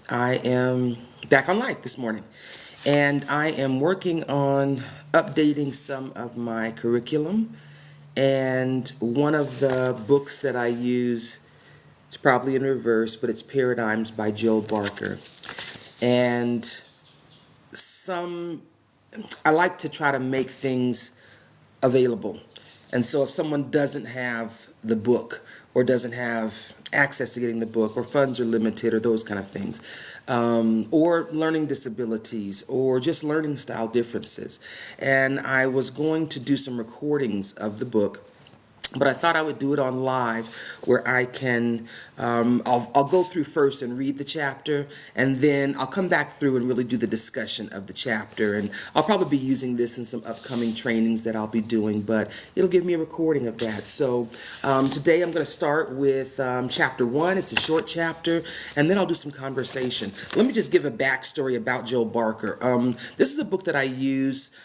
I am back on life this morning, and I am working on updating some of my curriculum. And one of the books that I use, it's probably in reverse, but it's Paradigms by Joe Barker. And some, I like to try to make things available. And so if someone doesn't have the book or doesn't have access to getting the book or funds are limited or those kind of things, or learning disabilities or just learning style differences. And I was going to do some recordings of the book, but I thought I would do it on live where I can, I'll go through first and read the chapter, and then I'll come back through and really do the discussion of the chapter. And I'll probably be using this in some upcoming trainings that I'll be doing, but it'll give me a recording of that. So today I'm going to start with chapter 1. It's a short chapter, and then I'll do some conversation. Let me just give a backstory about Joe Barker. This is a book that I use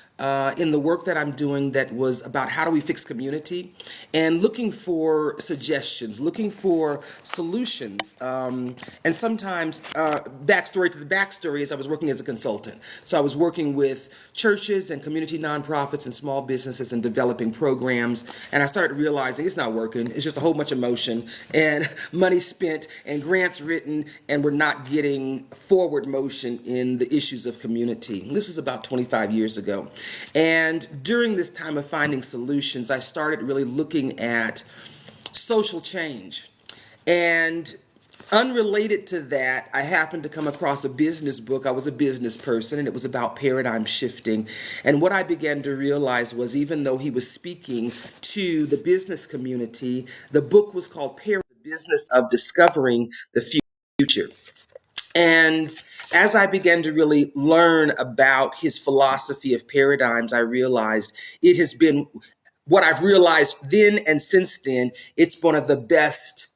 in the work that I'm doing that was about how do we fix community and looking for suggestions, looking for solutions. And sometimes, backstory to the backstory is I was working as a consultant. So I was working with churches and community nonprofits and small businesses and developing programs. And I started realizing it's not working. It's just a whole bunch of motion and money spent and grants written, and we're not getting forward motion in the issues of community. This was about 25 years ago. And during this time of finding solutions, I started really looking at social change. And unrelated to that, I happened to come across a business book. I was a business person, and it was about paradigm shifting. And what I began to realize was, even though he was speaking to the business community, the book was called The Business of Discovering the Future. And as I began to really learn about his philosophy of paradigms, I realized it has been what I've realized then and since then, it's one of the best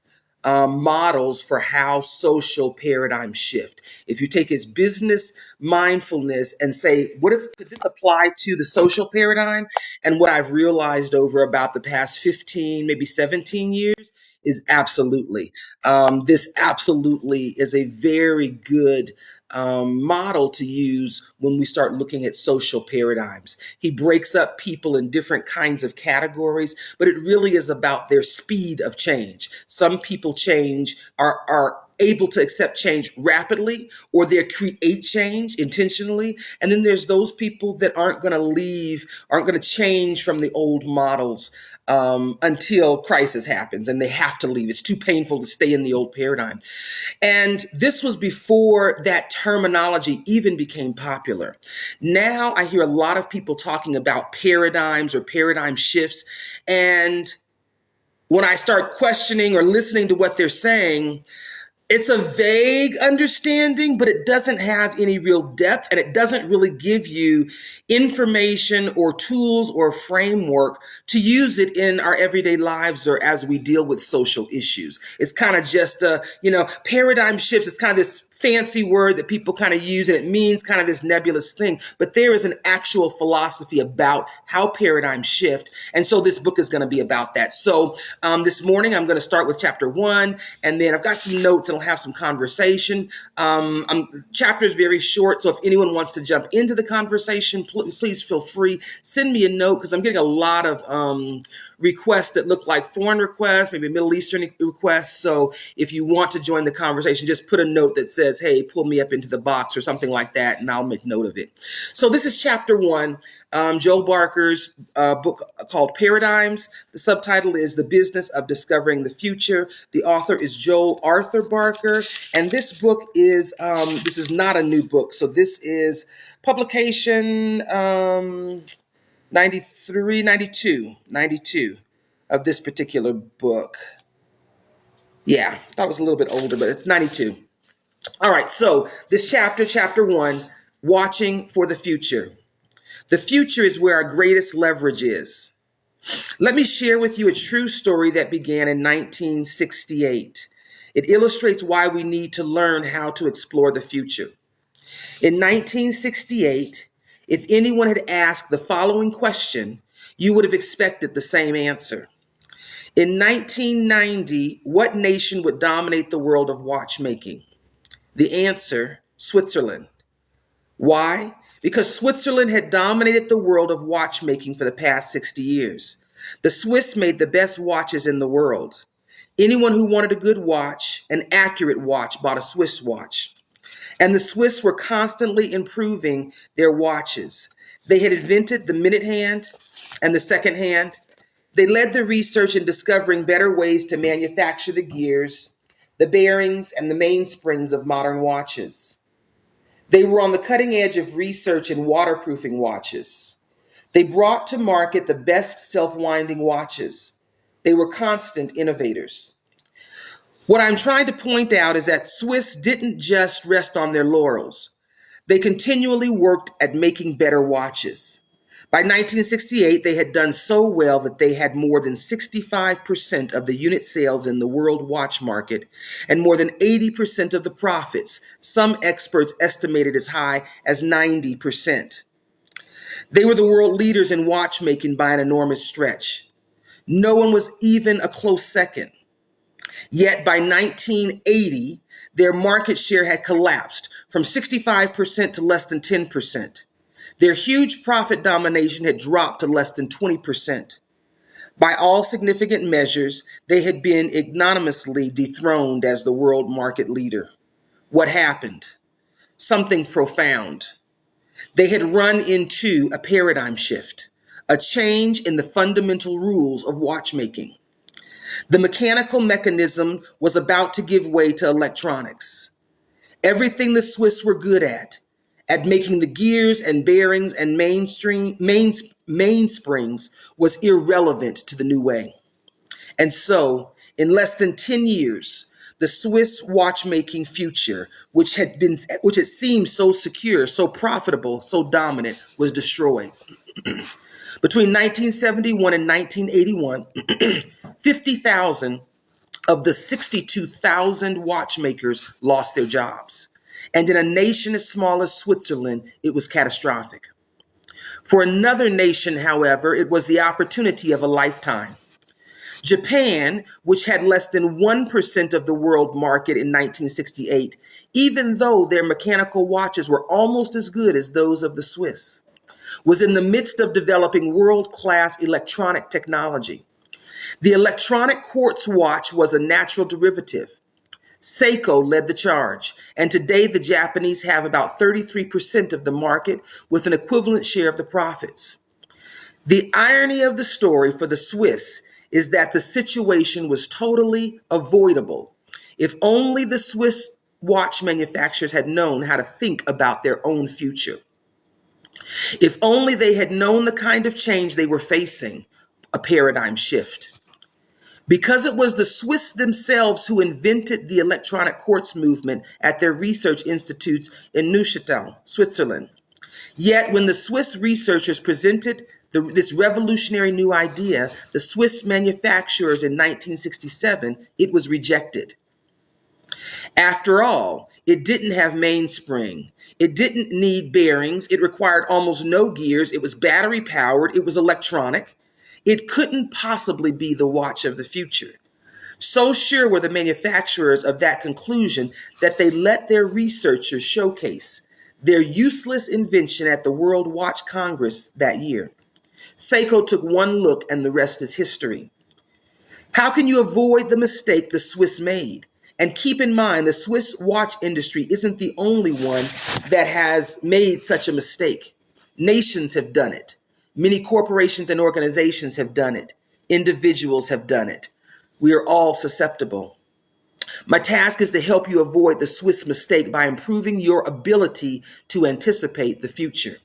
models for how social paradigms shift. If you take his business mindfulness and say, what if could this apply to the social paradigm? And what I've realized over about the past 15, maybe 17 years is absolutely. This absolutely is a very good model to use when we start looking at social paradigms. He breaks up people in different kinds of categories, but it really is about their speed of change. Some people are able to accept change rapidly, or they create change intentionally. And then there's those people that aren't going to change from the old models until crisis happens and they have to leave. It's too painful to stay in the old paradigm. And this was before that terminology even became popular. Now I hear a lot of people talking about paradigms or paradigm shifts. And when I start questioning or listening to what they're saying, it's a vague understanding, but it doesn't have any real depth, and it doesn't really give you information or tools or framework to use it in our everyday lives or as we deal with social issues. It's kind of just paradigm shifts. It's kind of this fancy word that people kind of use, and it means kind of this nebulous thing, but there is an actual philosophy about how paradigms shift. And so this book is going to be about that. So this morning I'm going to start with chapter 1, and then I've got some notes and I'll have some conversation. Chapter is very short, so if anyone wants to jump into the conversation, please feel free. Send me a note, because I'm getting a lot of requests that look like foreign requests, maybe Middle Eastern requests. So if you want to join the conversation, just put a note that says, hey, pull me up into the box or something like that, and I'll make note of it. So this is chapter 1, Joe Barker's book called Paradigms. The subtitle is The Business of Discovering the Future. The author is Joel Arthur Barker. And this book this is not a new book. So this is publication 93, 92 of this particular book. Yeah, I thought it was a little bit older, but it's 92. All right, so this chapter 1, Watching for the Future. The future is where our greatest leverage is. Let me share with you a true story that began in 1968. It illustrates why we need to learn how to explore the future. In 1968, if anyone had asked the following question, you would have expected the same answer. In 1990, what nation would dominate the world of watchmaking? The answer, Switzerland. Why? Because Switzerland had dominated the world of watchmaking for the past 60 years. The Swiss made the best watches in the world. Anyone who wanted a good watch, an accurate watch, bought a Swiss watch. And the Swiss were constantly improving their watches. They had invented the minute hand and the second hand. They led the research in discovering better ways to manufacture the gears, the bearings, and the mainsprings of modern watches. They were on the cutting edge of research in waterproofing watches. They brought to market the best self-winding watches. They were constant innovators. What I'm trying to point out is that Swiss didn't just rest on their laurels. They continually worked at making better watches. By 1968, they had done so well that they had more than 65% of the unit sales in the world watch market and more than 80% of the profits, some experts estimated as high as 90%. They were the world leaders in watchmaking by an enormous stretch. No one was even a close second. Yet by 1980, their market share had collapsed from 65% to less than 10%. Their huge profit domination had dropped to less than 20%. By all significant measures, they had been ignominiously dethroned as the world market leader. What happened? Something profound. They had run into a paradigm shift, a change in the fundamental rules of watchmaking. The mechanical mechanism was about to give way to electronics. Everything the Swiss were good at making the gears and bearings and mainsprings, was irrelevant to the new way. And so, in less than 10 years, the Swiss watchmaking future, which had seemed so secure, so profitable, so dominant, was destroyed. Between 1971 and 1981, 50,000 of the 62,000 watchmakers lost their jobs. And in a nation as small as Switzerland, it was catastrophic. For another nation, however, it was the opportunity of a lifetime. Japan, which had less than 1% of the world market in 1968, even though their mechanical watches were almost as good as those of the Swiss, was in the midst of developing world-class electronic technology. The electronic quartz watch was a natural derivative. Seiko led the charge, and today the Japanese have about 33% of the market with an equivalent share of the profits. The irony of the story for the Swiss is that the situation was totally avoidable if only the Swiss watch manufacturers had known how to think about their own future. If only they had known the kind of change they were facing, a paradigm shift. Because it was the Swiss themselves who invented the electronic quartz movement at their research institutes in Neuchâtel, Switzerland. Yet when the Swiss researchers presented this revolutionary new idea, the Swiss manufacturers in 1967, it was rejected. After all, it didn't have mainspring. It didn't need bearings. It required almost no gears. It was battery powered. It was electronic. It couldn't possibly be the watch of the future. So sure were the manufacturers of that conclusion that they let their researchers showcase their useless invention at the World Watch Congress that year. Seiko took one look and the rest is history. How can you avoid the mistake the Swiss made? And keep in mind, the Swiss watch industry isn't the only one that has made such a mistake. Nations have done it. Many corporations and organizations have done it. Individuals have done it. We are all susceptible. My task is to help you avoid the Swiss mistake by improving your ability to anticipate the future.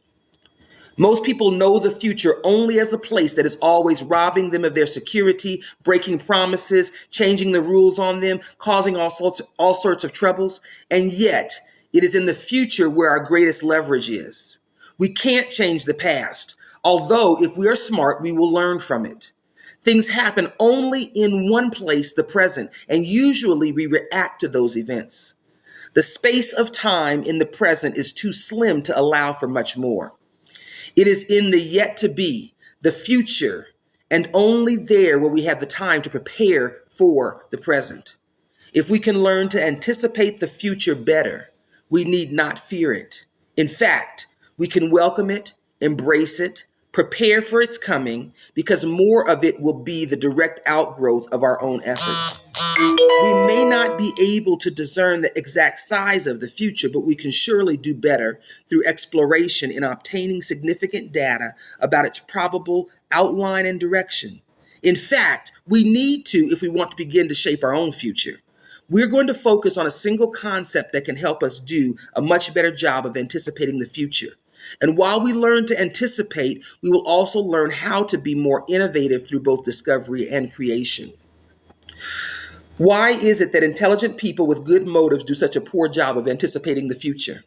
Most people know the future only as a place that is always robbing them of their security, breaking promises, changing the rules on them, causing all sorts of troubles. And yet, it is in the future where our greatest leverage is. We can't change the past, although if we are smart, we will learn from it. Things happen only in one place, the present, and usually we react to those events. The space of time in the present is too slim to allow for much more. It is in the yet to be, the future, and only there will we have the time to prepare for the present. If we can learn to anticipate the future better, we need not fear it. In fact, we can welcome it, embrace it, prepare for its coming, because more of it will be the direct outgrowth of our own efforts. We may not be able to discern the exact size of the future, but we can surely do better through exploration in obtaining significant data about its probable outline and direction. In fact, we need to if we want to begin to shape our own future. We're going to focus on a single concept that can help us do a much better job of anticipating the future. And while we learn to anticipate, we will also learn how to be more innovative through both discovery and creation. Why is it that intelligent people with good motives do such a poor job of anticipating the future?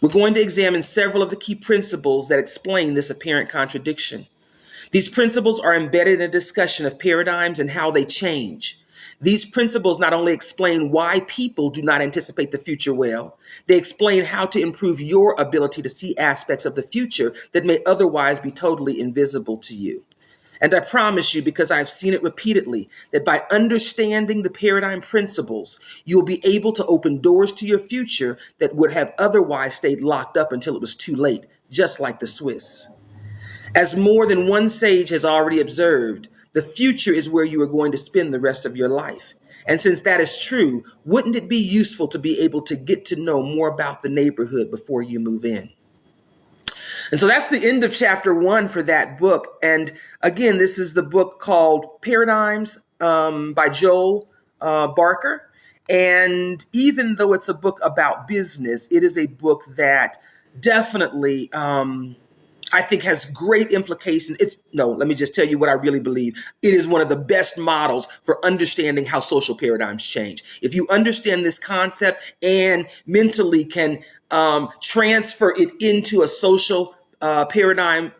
We're going to examine several of the key principles that explain this apparent contradiction. These principles are embedded in a discussion of paradigms and how they change. These principles not only explain why people do not anticipate the future well, they explain how to improve your ability to see aspects of the future that may otherwise be totally invisible to you. And I promise you, because I've seen it repeatedly, that by understanding the paradigm principles, you'll be able to open doors to your future that would have otherwise stayed locked up until it was too late, just like the Swiss. As more than one sage has already observed, the future is where you are going to spend the rest of your life. And since that is true, wouldn't it be useful to be able to get to know more about the neighborhood before you move in? And so that's the end of chapter 1 for that book. And again, this is the book called Paradigms by Joel Barker. And even though it's a book about business, it is a book that definitely I think has great implications. Let me just tell you what I really believe. It is one of the best models for understanding how social paradigms change. If you understand this concept and mentally can transfer it into a social paradigm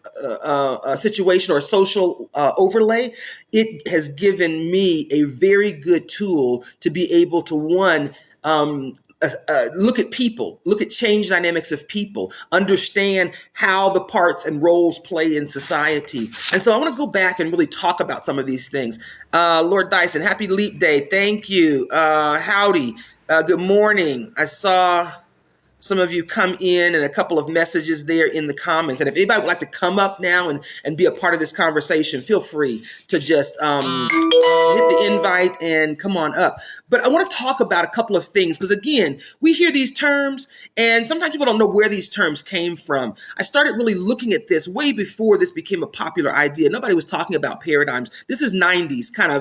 situation or a social overlay, it has given me a very good tool to be able to, one, look at people, look at change dynamics of people, understand how the parts and roles play in society. And so I want to go back and really talk about some of these things. Lord Dyson, happy Leap Day. Thank you. Howdy. Good morning. I saw some of you come in and a couple of messages there in the comments. And if anybody would like to come up now and be a part of this conversation, feel free to just hit the invite and come on up. But I want to talk about a couple of things because, again, we hear these terms and sometimes people don't know where these terms came from. I started really looking at this way before this became a popular idea. Nobody was talking about paradigms. This is 90s kind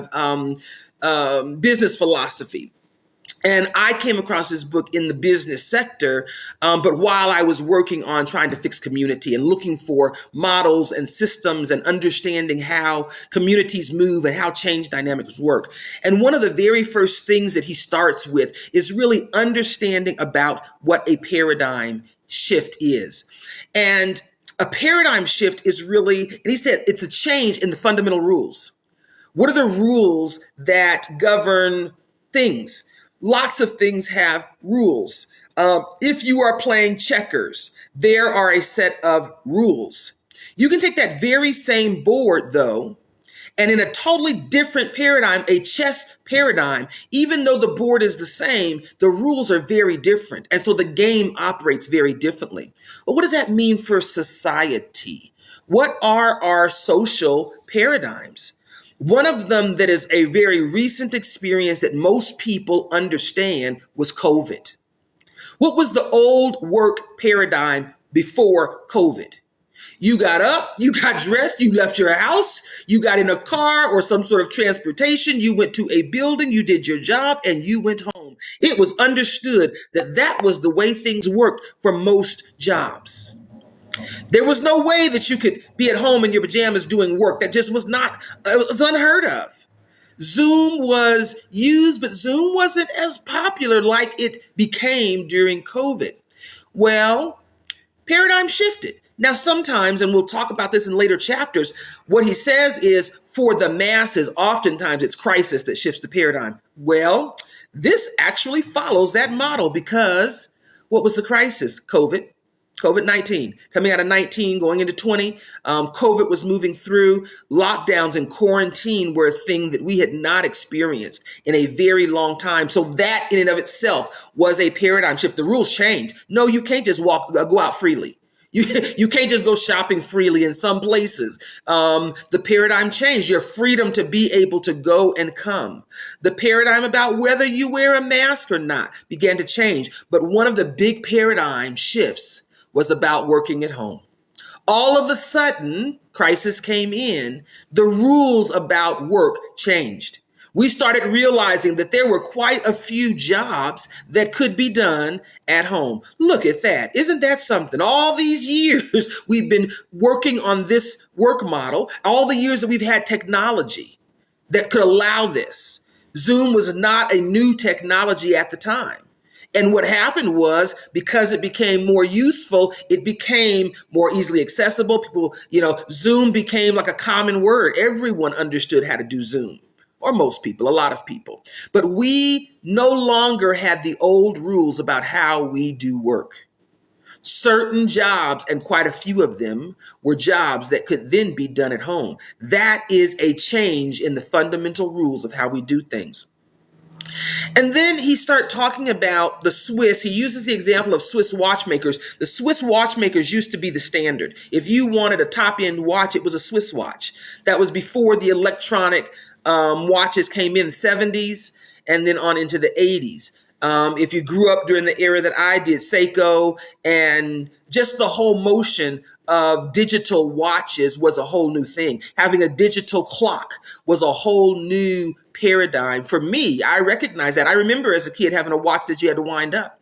of business philosophy. And I came across this book in the business sector, but while I was working on trying to fix community and looking for models and systems and understanding how communities move and how change dynamics work. And one of the very first things that he starts with is really understanding about what a paradigm shift is. And a paradigm shift is really, and he said, it's a change in the fundamental rules. What are the rules that govern things? Lots of things have rules. If you are playing checkers, there are a set of rules. You can take that very same board, though, and in a totally different paradigm, a chess paradigm, even though the board is the same, the rules are very different. And so the game operates very differently. Well, what does that mean for society? What are our social paradigms? One of them that is a very recent experience that most people understand was COVID. What was the old work paradigm before COVID? You got up, you got dressed, you left your house, you got in a car or some sort of transportation, you went to a building, you did your job, and you went home. It was understood that that was the way things worked for most jobs. There was no way that you could be at home in your pajamas doing work. That just was not, it was unheard of. Zoom was used, but Zoom wasn't as popular like it became during COVID. Well, paradigm shifted. Now, sometimes, and we'll talk about this in later chapters, what he says is for the masses, oftentimes it's crisis that shifts the paradigm. Well, this actually follows that model because what was the crisis? COVID. COVID-19, coming out of 19, going into 20, COVID was moving through. Lockdowns and quarantine were a thing that we had not experienced in a very long time. So that in and of itself was a paradigm shift. The rules changed. No, you can't just go out freely. You can't just go shopping freely in some places. The paradigm changed. Your freedom to be able to go and come. The paradigm about whether you wear a mask or not began to change. But one of the big paradigm shifts was about working at home. All of a sudden, crisis came in. The rules about work changed. We started realizing that there were quite a few jobs that could be done at home. Look at that. Isn't that something? All these years we've been working on this work model, all the years that we've had technology that could allow this. Zoom was not a new technology at the time. And what happened was, because it became more useful, it became more easily accessible. People, Zoom became like a common word. Everyone understood how to do Zoom, or most people, a lot of people. But we no longer had the old rules about how we do work. Certain jobs, and quite a few of them, were jobs that could then be done at home. That is a change in the fundamental rules of how we do things. And then he started talking about the Swiss. He uses the example of Swiss watchmakers. The Swiss watchmakers used to be the standard. If you wanted a top-end watch, it was a Swiss watch. That was before the electronic watches came in the 70s and then on into the 80s. If you grew up during the era that I did, Seiko, and just the whole motion of digital watches was a whole new thing. Having a digital clock was a whole new paradigm. For me, I recognize that. I remember as a kid having a watch that you had to wind up.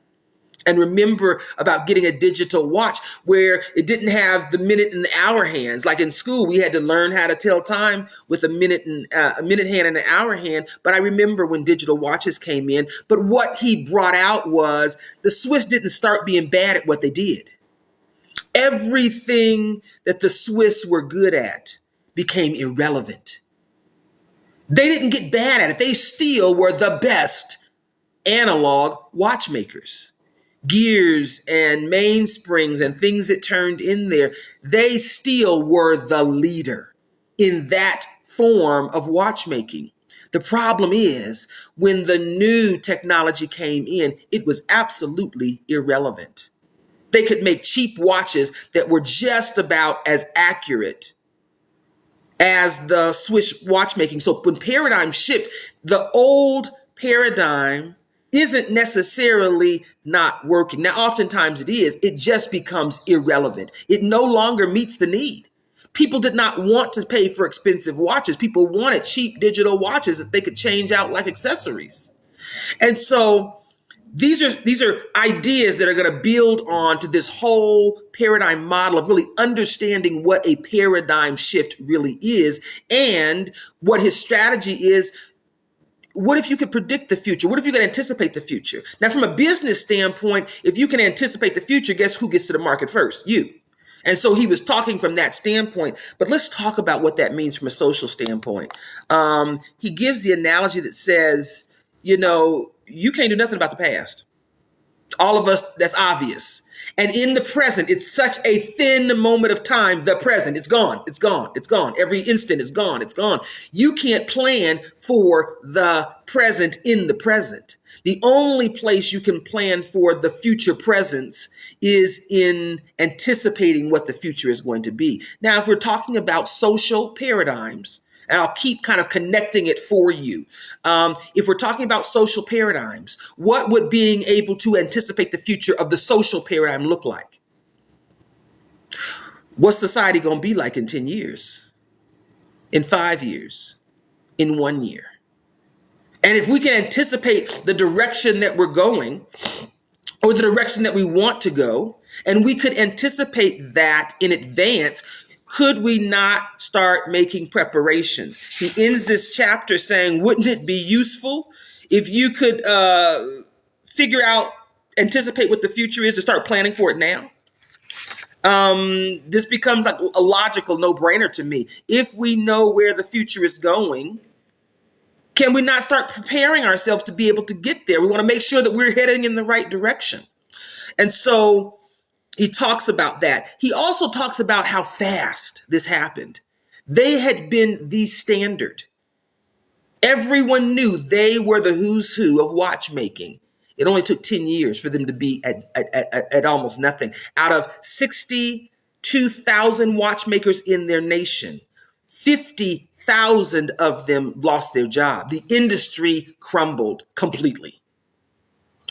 And remember about getting a digital watch where it didn't have the minute and the hour hands. Like in school, we had to learn how to tell time with a minute hand and an hour hand. But I remember when digital watches came in. But what he brought out was the Swiss didn't start being bad at what they did. Everything that the Swiss were good at became irrelevant. They didn't get bad at it. They still were the best analog watchmakers. Gears and mainsprings and things that turned in there, they still were the leader in that form of watchmaking. The problem is, when the new technology came in, it was absolutely irrelevant. They could make cheap watches that were just about as accurate as the Swiss watchmaking. So when paradigm shift, the old paradigm isn't necessarily not working. Now, oftentimes it is. It just becomes irrelevant. It no longer meets the need. People did not want to pay for expensive watches. People wanted cheap digital watches that they could change out like accessories. And so these are ideas that are going to build on to this whole paradigm model of really understanding what a paradigm shift really is and what his strategy is. What if you could predict the future? What if you could anticipate the future? Now, from a business standpoint, if you can anticipate the future, guess who gets to the market first? You. And so he was talking from that standpoint. But let's talk about what that means from a social standpoint. He gives the analogy that says, you can't do nothing about the past. All of us, that's obvious. And in the present, it's such a thin moment of time, the present, it's gone, it's gone, it's gone. Every instant is gone, it's gone. You can't plan for the present in the present. The only place you can plan for the future presence is in anticipating what the future is going to be. Now, if we're talking about social paradigms, and I'll keep kind of connecting it for you. If we're talking about social paradigms, what would being able to anticipate the future of the social paradigm look like? What's society going to be like in 10 years? In 5 years? In 1 year? And if we can anticipate the direction that we're going, or the direction that we want to go, and we could anticipate that in advance, could we not start making preparations? He ends this chapter saying, wouldn't it be useful if you could anticipate what the future is, to start planning for it now? This becomes like a logical no-brainer to me. If we know where the future is going, can we not start preparing ourselves to be able to get there? We want to make sure that we're heading in the right direction. And so He talks about that. He also talks about how fast this happened. They had been the standard. Everyone knew they were the who's who of watchmaking. It only took 10 years for them to be at almost nothing. Out of 62,000 watchmakers in their nation, 50,000 of them lost their job. The industry crumbled completely.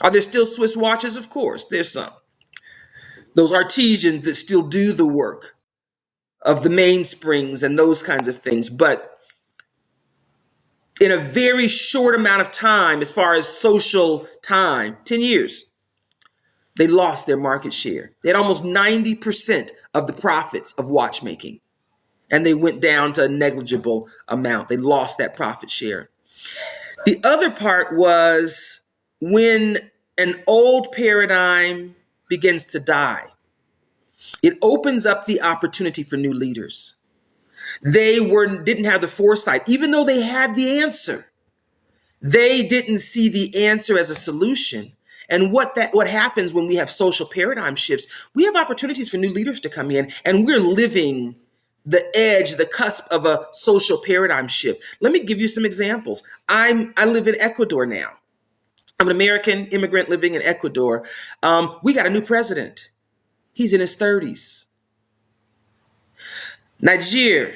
Are there still Swiss watches? Of course, there's some. Those artisans that still do the work of the mainsprings and those kinds of things. But in a very short amount of time, as far as social time, 10 years, they lost their market share. They had almost 90% of the profits of watchmaking, and they went down to a negligible amount. They lost that profit share. The other part was when an old paradigm begins to die, it opens up the opportunity for new leaders. They didn't have the foresight, even though they had the answer. They didn't see the answer as a solution. And what happens when we have social paradigm shifts, we have opportunities for new leaders to come in, and we're living the edge, the cusp of a social paradigm shift. Let me give you some examples. I live in Ecuador now. I'm an American immigrant living in Ecuador. We got a new president. He's in his 30s. Niger,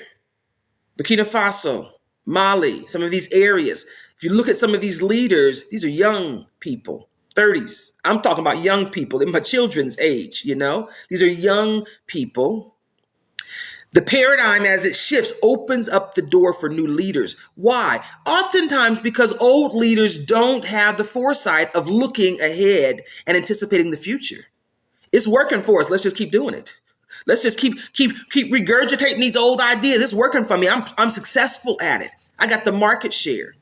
Burkina Faso, Mali, some of these areas. If you look at some of these leaders, these are young people, 30s. I'm talking about young people in my children's age, These are young people. The paradigm as it shifts opens up the door for new leaders. Why? Oftentimes because old leaders don't have the foresight of looking ahead and anticipating the future. It's working for us. Let's just keep doing it. Let's just keep regurgitating these old ideas. It's working for me. I'm successful at it. I got the market share.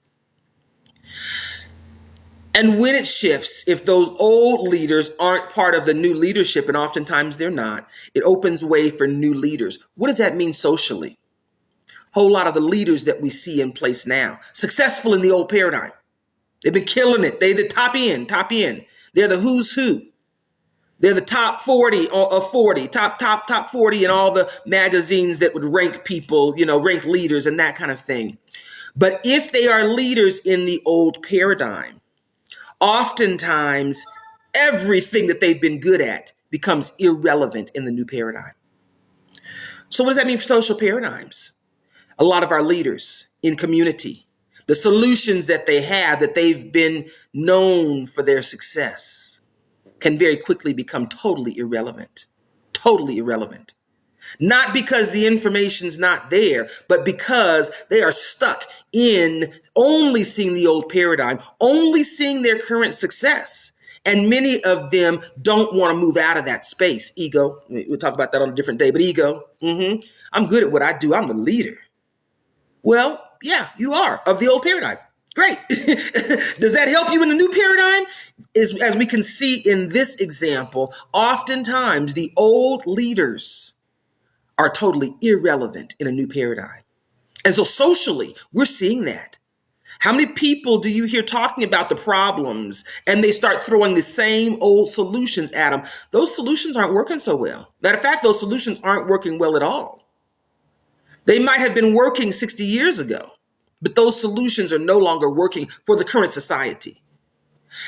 And when it shifts, if those old leaders aren't part of the new leadership, and oftentimes they're not, it opens way for new leaders. What does that mean socially? A whole lot of the leaders that we see in place now, successful in the old paradigm. They've been killing it. They're the top end. They're the who's who. They're the top 40 of 40, top 40 in all the magazines that would rank people, rank leaders and that kind of thing. But if they are leaders in the old paradigm, oftentimes everything that they've been good at becomes irrelevant in the new paradigm. So what does that mean for social paradigms? A lot of our leaders in community, the solutions that they have, that they've been known for their success, can very quickly become totally irrelevant. Totally irrelevant. Not because the information's not there, but because they are stuck in only seeing the old paradigm, only seeing their current success. And many of them don't want to move out of that space. Ego. We'll talk about that on a different day, but ego. I'm good at what I do. I'm the leader. Well, yeah, you are, of the old paradigm. Great. Does that help you in the new paradigm? As we can see in this example, oftentimes the old leaders are totally irrelevant in a new paradigm. And so socially, we're seeing that. How many people do you hear talking about the problems and they start throwing the same old solutions at them? Those solutions aren't working so well. Matter of fact, those solutions aren't working well at all. They might have been working 60 years ago, but those solutions are no longer working for the current society.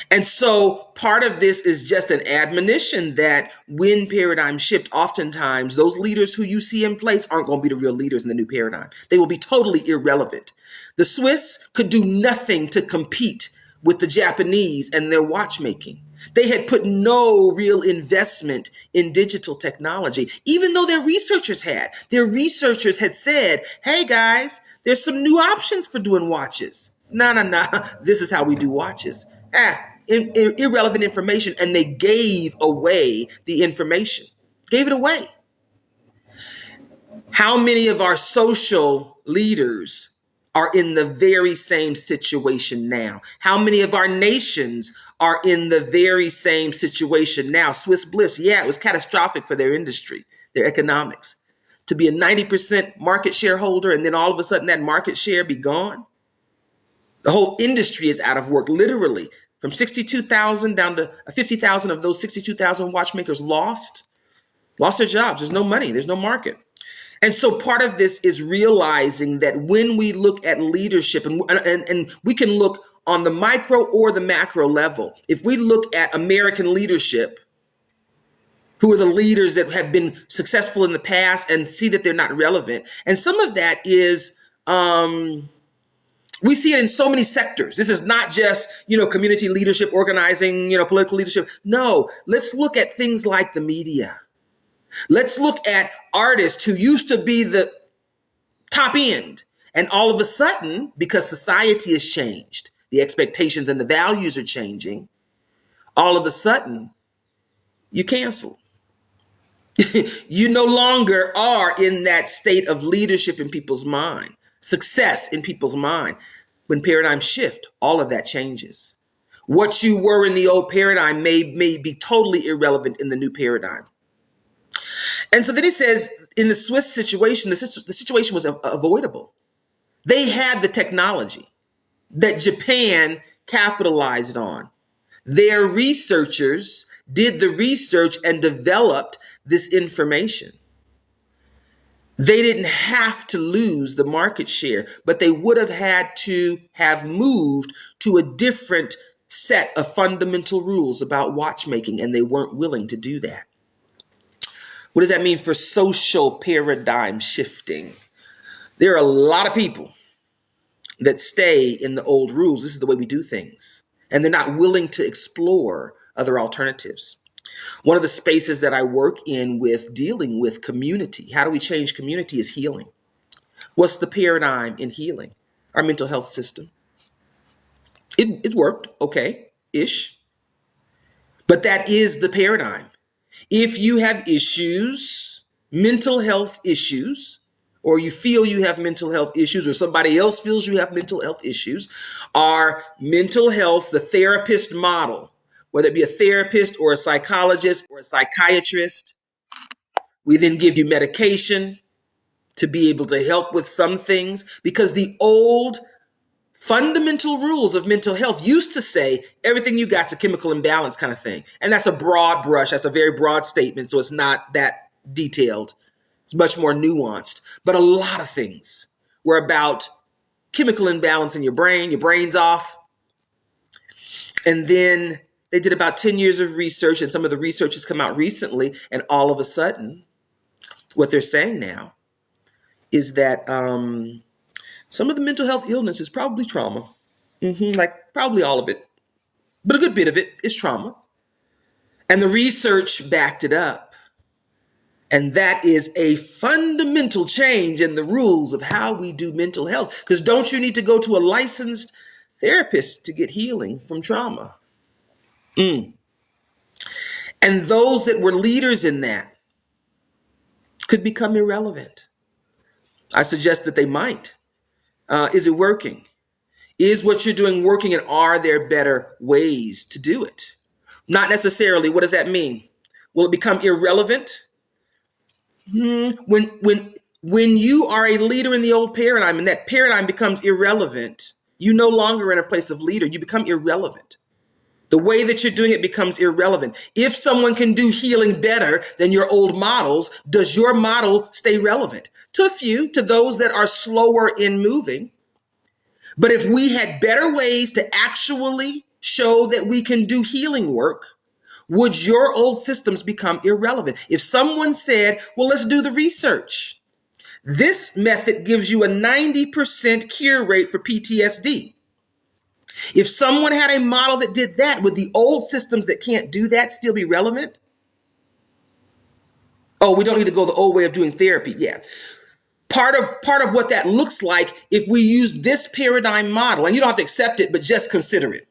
And so part of this is just an admonition that when paradigms shift, oftentimes those leaders who you see in place aren't going to be the real leaders in the new paradigm. They will be totally irrelevant. The Swiss could do nothing to compete with the Japanese and their watchmaking. They had put no real investment in digital technology, even though their researchers had. Their researchers had said, hey guys, there's some new options for doing watches. No, this is how we do watches. Irrelevant information, and they gave away the information. Gave it away. How many of our social leaders are in the very same situation now? How many of our nations are in the very same situation now? Swiss Bliss, yeah, it was catastrophic for their industry, their economics. To be a 90% market shareholder and then all of a sudden that market share be gone. The whole industry is out of work, literally. From 62,000 down to 50,000 of those 62,000 watchmakers lost. lost their jobs. There's no money. There's no market. And so part of this is realizing that when we look at leadership, and we can look on the micro or the macro level, if we look at American leadership, who are the leaders that have been successful in the past and see that they're not relevant. And some of that is, we see it in so many sectors. This is not just, community leadership, organizing, political leadership. No, let's look at things like the media. Let's look at artists who used to be the top end. And all of a sudden, because society has changed, the expectations and the values are changing, all of a sudden, you cancel. You no longer are in that state of leadership in people's mind, success in people's mind. When paradigms shift, all of that changes. What you were in the old paradigm may be totally irrelevant in the new paradigm. And so then he says, in the Swiss situation, the situation was avoidable. They had the technology that Japan capitalized on. Their researchers did the research and developed this information. They didn't have to lose the market share, but they would have had to have moved to a different set of fundamental rules about watchmaking, and they weren't willing to do that. What does that mean for social paradigm shifting? There are a lot of people that stay in the old rules. This is the way we do things. And they're not willing to explore other alternatives. One of the spaces that I work in with dealing with community, how do we change community, is healing. What's the paradigm in healing? Our mental health system. It worked, okay-ish. But that is the paradigm. If you have issues, mental health issues, or you feel you have mental health issues, or somebody else feels you have mental health issues, our mental health, the therapist model, whether it be a therapist or a psychologist or a psychiatrist, we then give you medication to be able to help with some things, because the old fundamental rules of mental health used to say everything you got's a chemical imbalance kind of thing. And that's a broad brush. That's a very broad statement. So it's not that detailed. It's much more nuanced. But a lot of things were about chemical imbalance in your brain. Your brain's off. And then they did about 10 years of research, and some of the research has come out recently. And all of a sudden, what they're saying now is that some of the mental health illness is probably trauma. Like probably all of it. But a good bit of it is trauma. And the research backed it up. And that is a fundamental change in the rules of how we do mental health. Because don't you need to go to a licensed therapist to get healing from trauma? And those that were leaders in that could become irrelevant. I suggest that they might. Is it working? Is what you're doing working, and are there better ways to do it? Not necessarily. What does that mean? Will it become irrelevant? When you are a leader in the old paradigm and that paradigm becomes irrelevant, you no longer in a place of leader. You become irrelevant. The way that you're doing it becomes irrelevant. If someone can do healing better than your old models, does your model stay relevant? To a few, to those that are slower in moving. But if we had better ways to actually show that we can do healing work, would your old systems become irrelevant? If someone said, well, let's do the research. This method gives you a 90% cure rate for PTSD. If someone had a model that did that, would the old systems that can't do that still be relevant? Oh, we don't need to go the old way of doing therapy. Yeah. Part of what that looks like if we use this paradigm model, and you don't have to accept it, but just consider it.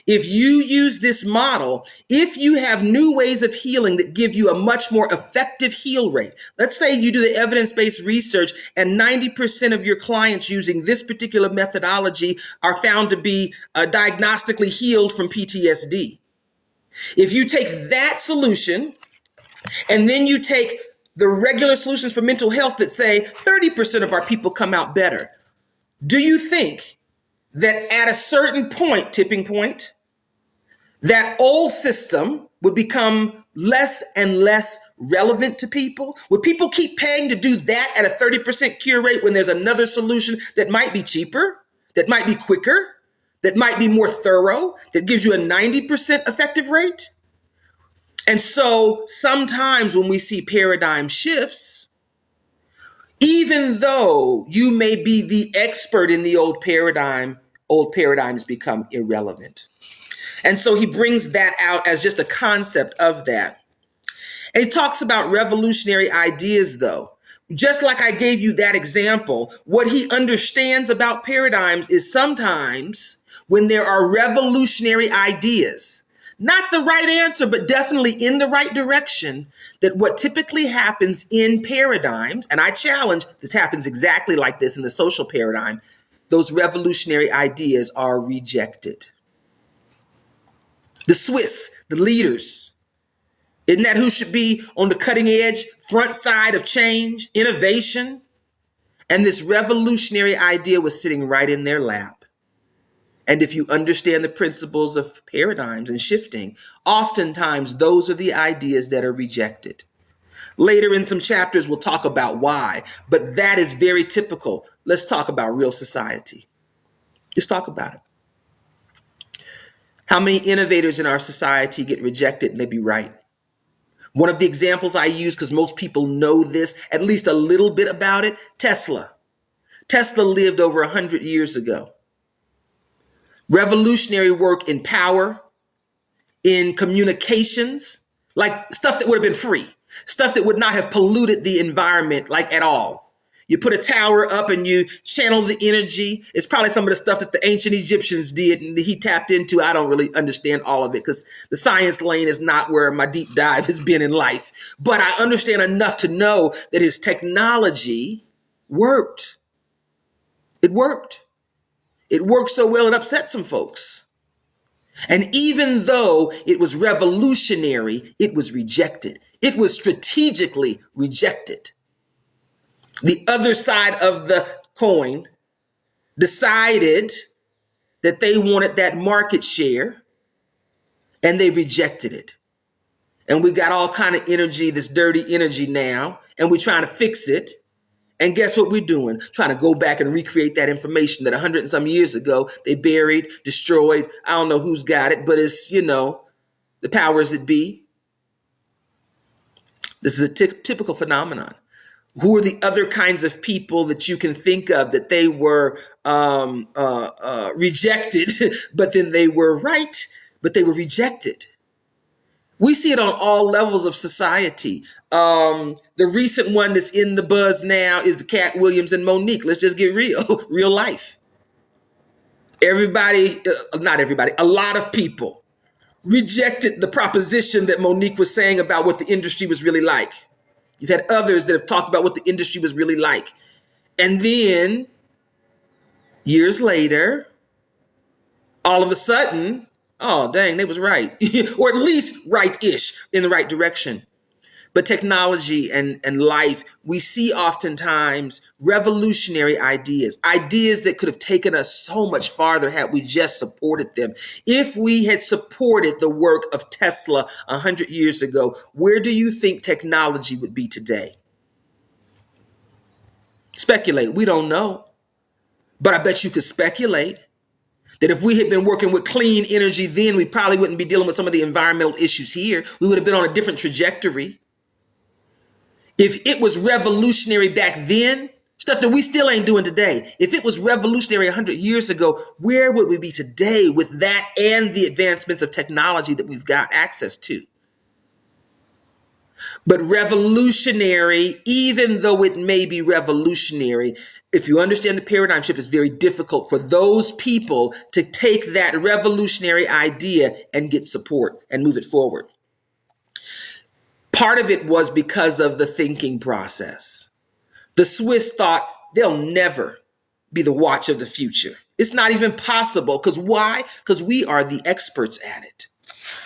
If you use this model, if you have new ways of healing that give you a much more effective heal rate, let's say you do the evidence-based research and 90% of your clients using this particular methodology are found to be diagnostically healed from PTSD. If you take that solution and then you take the regular solutions for mental health that say 30% of our people come out better, do you think that at a certain point, tipping point, that old system would become less and less relevant to people? Would people keep paying to do that at a 30% cure rate when there's another solution that might be cheaper, that might be quicker, that might be more thorough, that gives you a 90% effective rate? And so sometimes when we see paradigm shifts, even though you may be the expert in the old paradigms become irrelevant. And so he brings that out as just a concept of that. And he talks about revolutionary ideas, though. Just like I gave you that example, what he understands about paradigms is sometimes when there are revolutionary ideas, not the right answer, but definitely in the right direction, that what typically happens in paradigms, and I challenge, this happens exactly like this in the social paradigm, those revolutionary ideas are rejected. The Swiss, the leaders, isn't that who should be on the cutting edge, front side of change, innovation? And this revolutionary idea was sitting right in their lap. And if you understand the principles of paradigms and shifting, oftentimes those are the ideas that are rejected. Later in some chapters, we'll talk about why, but that is very typical. Let's talk about real society. Just talk about it. How many innovators in our society get rejected and they be right? One of the examples I use, because most people know this, at least a little bit about it, Tesla. Tesla lived over 100 years ago. Revolutionary work in power, in communications, like stuff that would have been free, stuff that would not have polluted the environment like at all. You put a tower up and you channel the energy. It's probably some of the stuff that the ancient Egyptians did and he tapped into. I don't really understand all of it because the science lane is not where my deep dive has been in life. But I understand enough to know that his technology worked. It worked. It worked so well it upset some folks. And even though it was revolutionary, it was rejected. It was strategically rejected. The other side of the coin decided that they wanted that market share and they rejected it. And we got all kind of energy, this dirty energy now, and we're trying to fix it. And guess what we're doing? Trying to go back and recreate that information that 100 and some years ago they buried, destroyed. I don't know who's got it, but it's, the powers that be. This is a typical phenomenon. Who are the other kinds of people that you can think of that they were rejected, but then they were right, but they were rejected? We see it on all levels of society. The recent one that's in the buzz now is the Cat Williams and Monique. Let's just get real, real life. Not everybody, a lot of people rejected the proposition that Monique was saying about what the industry was really like. You've had others that have talked about what the industry was really like. And then, years later, all of a sudden, oh, dang, they was right. Or at least right-ish, in the right direction. But technology and life, we see oftentimes revolutionary ideas that could have taken us so much farther had we just supported them. If we had supported the work of Tesla 100 years ago, where do you think technology would be today? Speculate. We don't know. But I bet you could speculate that if we had been working with clean energy then, we probably wouldn't be dealing with some of the environmental issues here. We would have been on a different trajectory. If it was revolutionary back then, stuff that we still ain't doing today, if it was revolutionary 100 years ago, where would we be today with that and the advancements of technology that we've got access to? But revolutionary, even though it may be revolutionary, if you understand the paradigm shift, it's very difficult for those people to take that revolutionary idea and get support and move it forward. Part of it was because of the thinking process. The Swiss thought they'll never be the watch of the future. It's not even possible. Because why? Because we are the experts at it.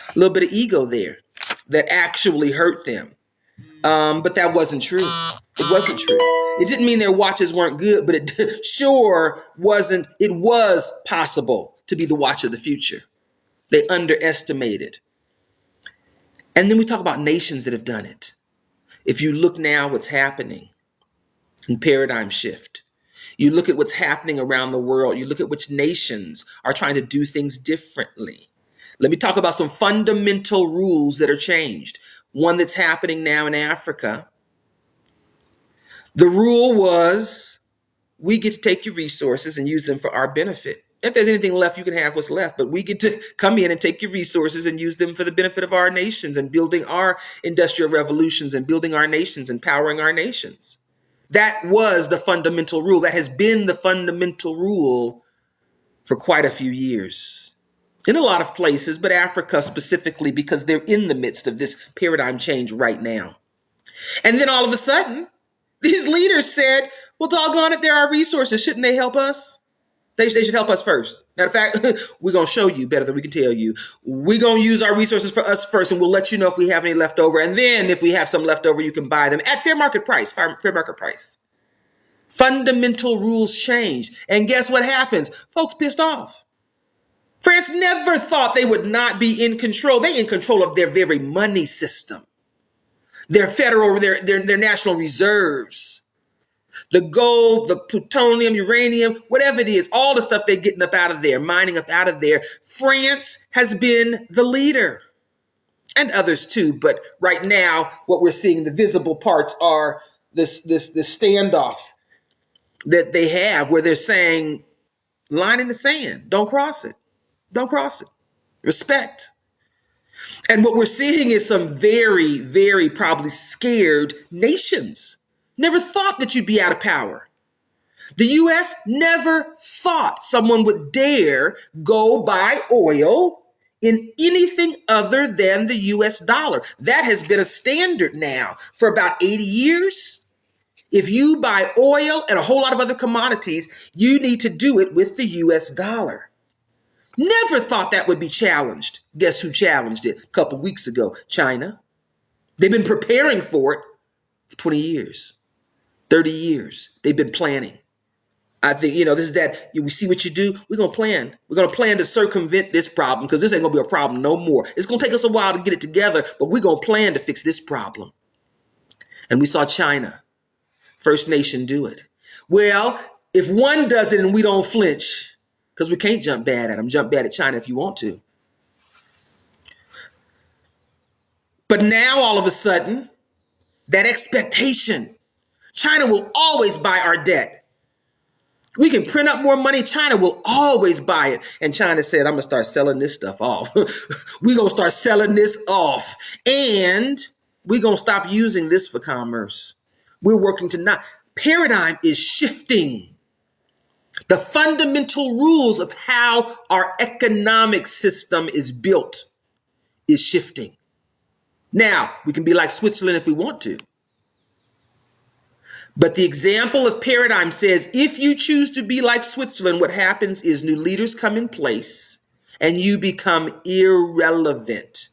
A little bit of ego there that actually hurt them. But that wasn't true. It wasn't true. It didn't mean their watches weren't good, but it sure wasn't. It was possible to be the watch of the future. They underestimated. And then we talk about nations that have done it. If you look now what's happening in paradigm shift, you look at what's happening around the world, you look at which nations are trying to do things differently. Let me talk about some fundamental rules that are changed. One that's happening now in Africa. The rule was, we get to take your resources and use them for our benefit. If there's anything left, you can have what's left, but we get to come in and take your resources and use them for the benefit of our nations and building our industrial revolutions and building our nations and powering our nations. That was the fundamental rule. That has been the fundamental rule for quite a few years. In a lot of places, but Africa specifically, because they're in the midst of this paradigm change right now. And then all of a sudden, these leaders said, well, doggone it, there are resources. Shouldn't they help us? They should help us first. Matter of fact, we're going to show you better than we can tell you. We're going to use our resources for us first, and we'll let you know if we have any left over. And then if we have some left over, you can buy them at fair market price. Fair market price. Fundamental rules change. And guess what happens? Folks pissed off. France never thought they would not be in control. They're in control of their very money system, their federal, their national reserves. The gold, the plutonium, uranium, whatever it is, all the stuff they're getting up out of there, mining up out of there. France has been the leader, and others too. But right now, what we're seeing, the visible parts are this standoff that they have, where they're saying, line in the sand, don't cross it, don't cross it, respect. And what we're seeing is some very, very probably scared nations. Never thought that you'd be out of power. The U.S. never thought someone would dare go buy oil in anything other than the U.S. dollar. That has been a standard now for about 80 years. If you buy oil and a whole lot of other commodities, you need to do it with the U.S. dollar. Never thought that would be challenged. Guess who challenged it a couple weeks ago? China. They've been preparing for it for 20 years, 30 years. They've been planning. I think, this is that, we see what you do. We're going to plan. We're going to plan to circumvent this problem, because this ain't going to be a problem no more. It's going to take us a while to get it together, but we're going to plan to fix this problem. And we saw China, first nation, do it. Well, if one does it and we don't flinch, because we can't jump bad at them, jump bad at China if you want to. But now all of a sudden, that expectation, China will always buy our debt. We can print up more money. China will always buy it. And China said, I'm going to start selling this stuff off. We're going to start selling this off. And we're going to stop using this for commerce. We're working to not. Paradigm is shifting. The fundamental rules of how our economic system is built is shifting. Now, we can be like Switzerland if we want to. But the example of paradigm says, if you choose to be like Switzerland, what happens is new leaders come in place and you become irrelevant.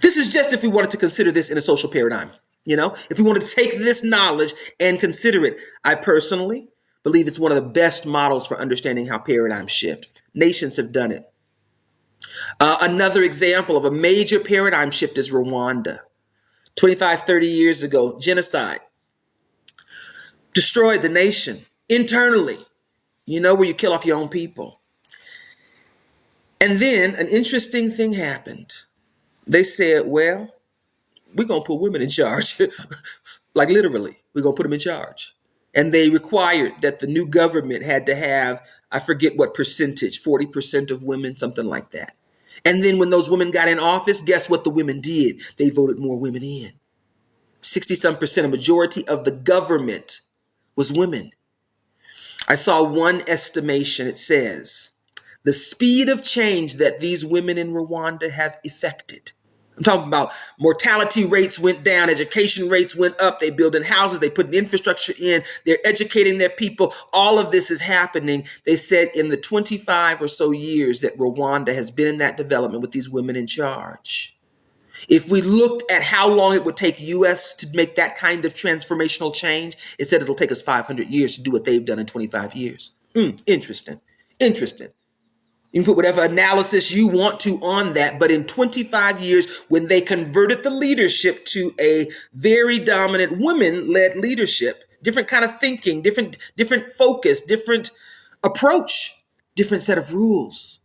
This is just if we wanted to consider this in a social paradigm. If we wanted to take this knowledge and consider it. I personally believe it's one of the best models for understanding how paradigms shift. Nations have done it. Another example of a major paradigm shift is Rwanda. 25, 30 years ago, genocide destroyed the nation internally, where you kill off your own people. And then an interesting thing happened. They said, well, we're going to put women in charge. Like literally, we're going to put them in charge. And they required that the new government had to have, I forget what percentage, 40% of women, something like that. And then when those women got in office, guess what the women did? They voted more women in. 60-some%, a majority of the government was women. I saw one estimation. It says the speed of change that these women in Rwanda have effected. I'm talking about mortality rates went down, education rates went up, they building houses, they putting infrastructure in, they're educating their people. All of this is happening. They said in the 25 or so years that Rwanda has been in that development with these women in charge. If we looked at how long it would take U.S. to make that kind of transformational change, it said it'll take us 500 years to do what they've done in 25 years. Interesting. You can put whatever analysis you want to on that. But in 25 years, when they converted the leadership to a very dominant women-led leadership, different kind of thinking, different focus, different approach, different set of rules.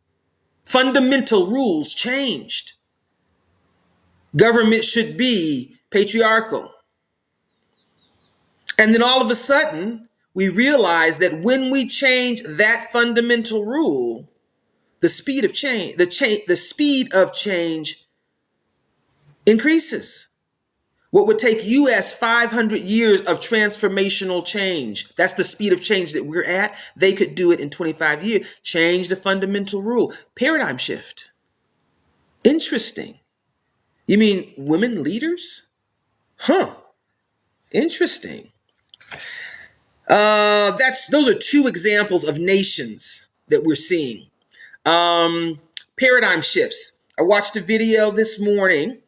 Fundamental rules changed. Government should be patriarchal. And then all of a sudden, we realize that when we change that fundamental rule, the speed of change increases. What would take US 500 years of transformational change, that's the speed of change that we're at, they could do it in 25 years. Change the fundamental rule. Paradigm shift. Interesting. You mean women leaders? Huh. Interesting. Those are two examples of nations that we're seeing. Paradigm shifts. I watched a video this morning,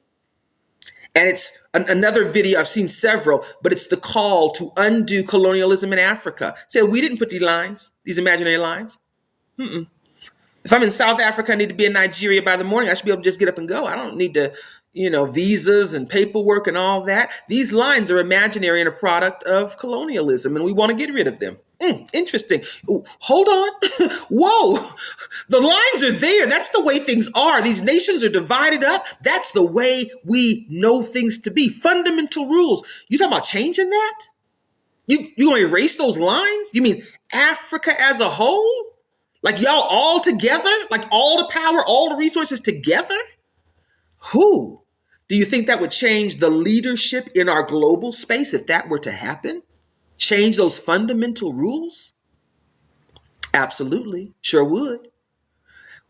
and it's another video. I've seen several, but it's the call to undo colonialism in Africa. Say, we didn't put these lines, these imaginary lines. If I'm in South Africa, I need to be in Nigeria by the morning. I should be able to just get up and go. I don't need to, visas and paperwork and all that. These lines are imaginary and a product of colonialism, and we want to get rid of them. Interesting. Hold on. Whoa. The lines are there. That's the way things are. These nations are divided up. That's the way we know things to be. Fundamental rules. You talking about changing that? You going to erase those lines? You mean Africa as a whole? Like y'all all together? Like all the power, all the resources together? Who? Do you think that would change the leadership in our global space if that were to happen? Change those fundamental rules? Absolutely. Sure would.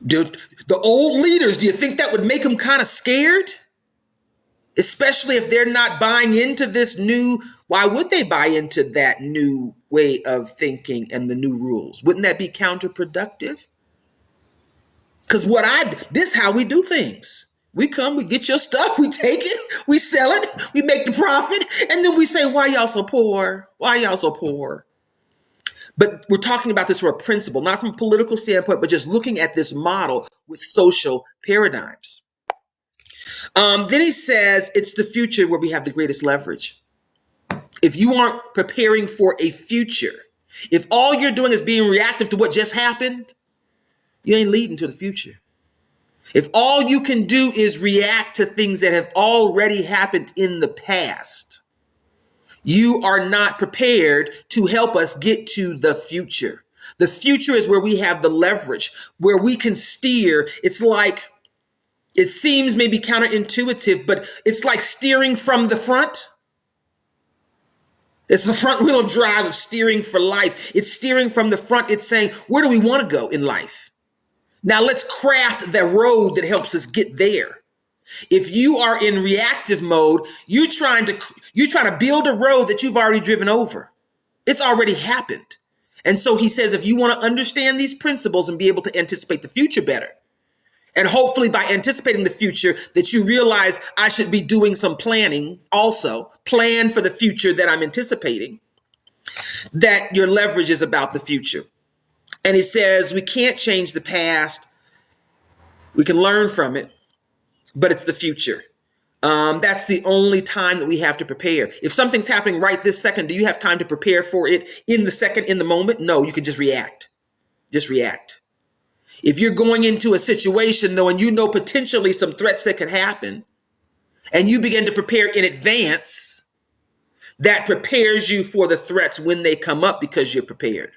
The old leaders, do you think that would make them kind of scared? Especially if they're not buying into this new, why would they buy into that new way of thinking and the new rules? Wouldn't that be counterproductive? Because this is how we do things. We come, we get your stuff, we take it, we sell it, we make the profit, and then we say, why y'all so poor? Why y'all so poor? But we're talking about this from a principle, not from a political standpoint, but just looking at this model with social paradigms. Then he says it's the future where we have the greatest leverage. If you aren't preparing for a future, if all you're doing is being reactive to what just happened, you ain't leading to the future. If all you can do is react to things that have already happened in the past, you are not prepared to help us get to the future. The future is where we have the leverage, where we can steer. It's like, it seems maybe counterintuitive, but it's like steering from the front. It's the front wheel drive of steering for life. It's steering from the front. It's saying, where do we want to go in life? Now let's craft the road that helps us get there. If you are in reactive mode, you're trying to build a road that you've already driven over. It's already happened. And so he says, if you want to understand these principles and be able to anticipate the future better, and hopefully by anticipating the future that you realize I should be doing some planning also, plan for the future that I'm anticipating, that your leverage is about the future. And he says we can't change the past. We can learn from it, but it's the future. That's the only time that we have to prepare. If something's happening right this second, do you have time to prepare for it in the second, in the moment? No, you can just react. Just react. If you're going into a situation, though, and you know potentially some threats that could happen, and you begin to prepare in advance, that prepares you for the threats when they come up because you're prepared.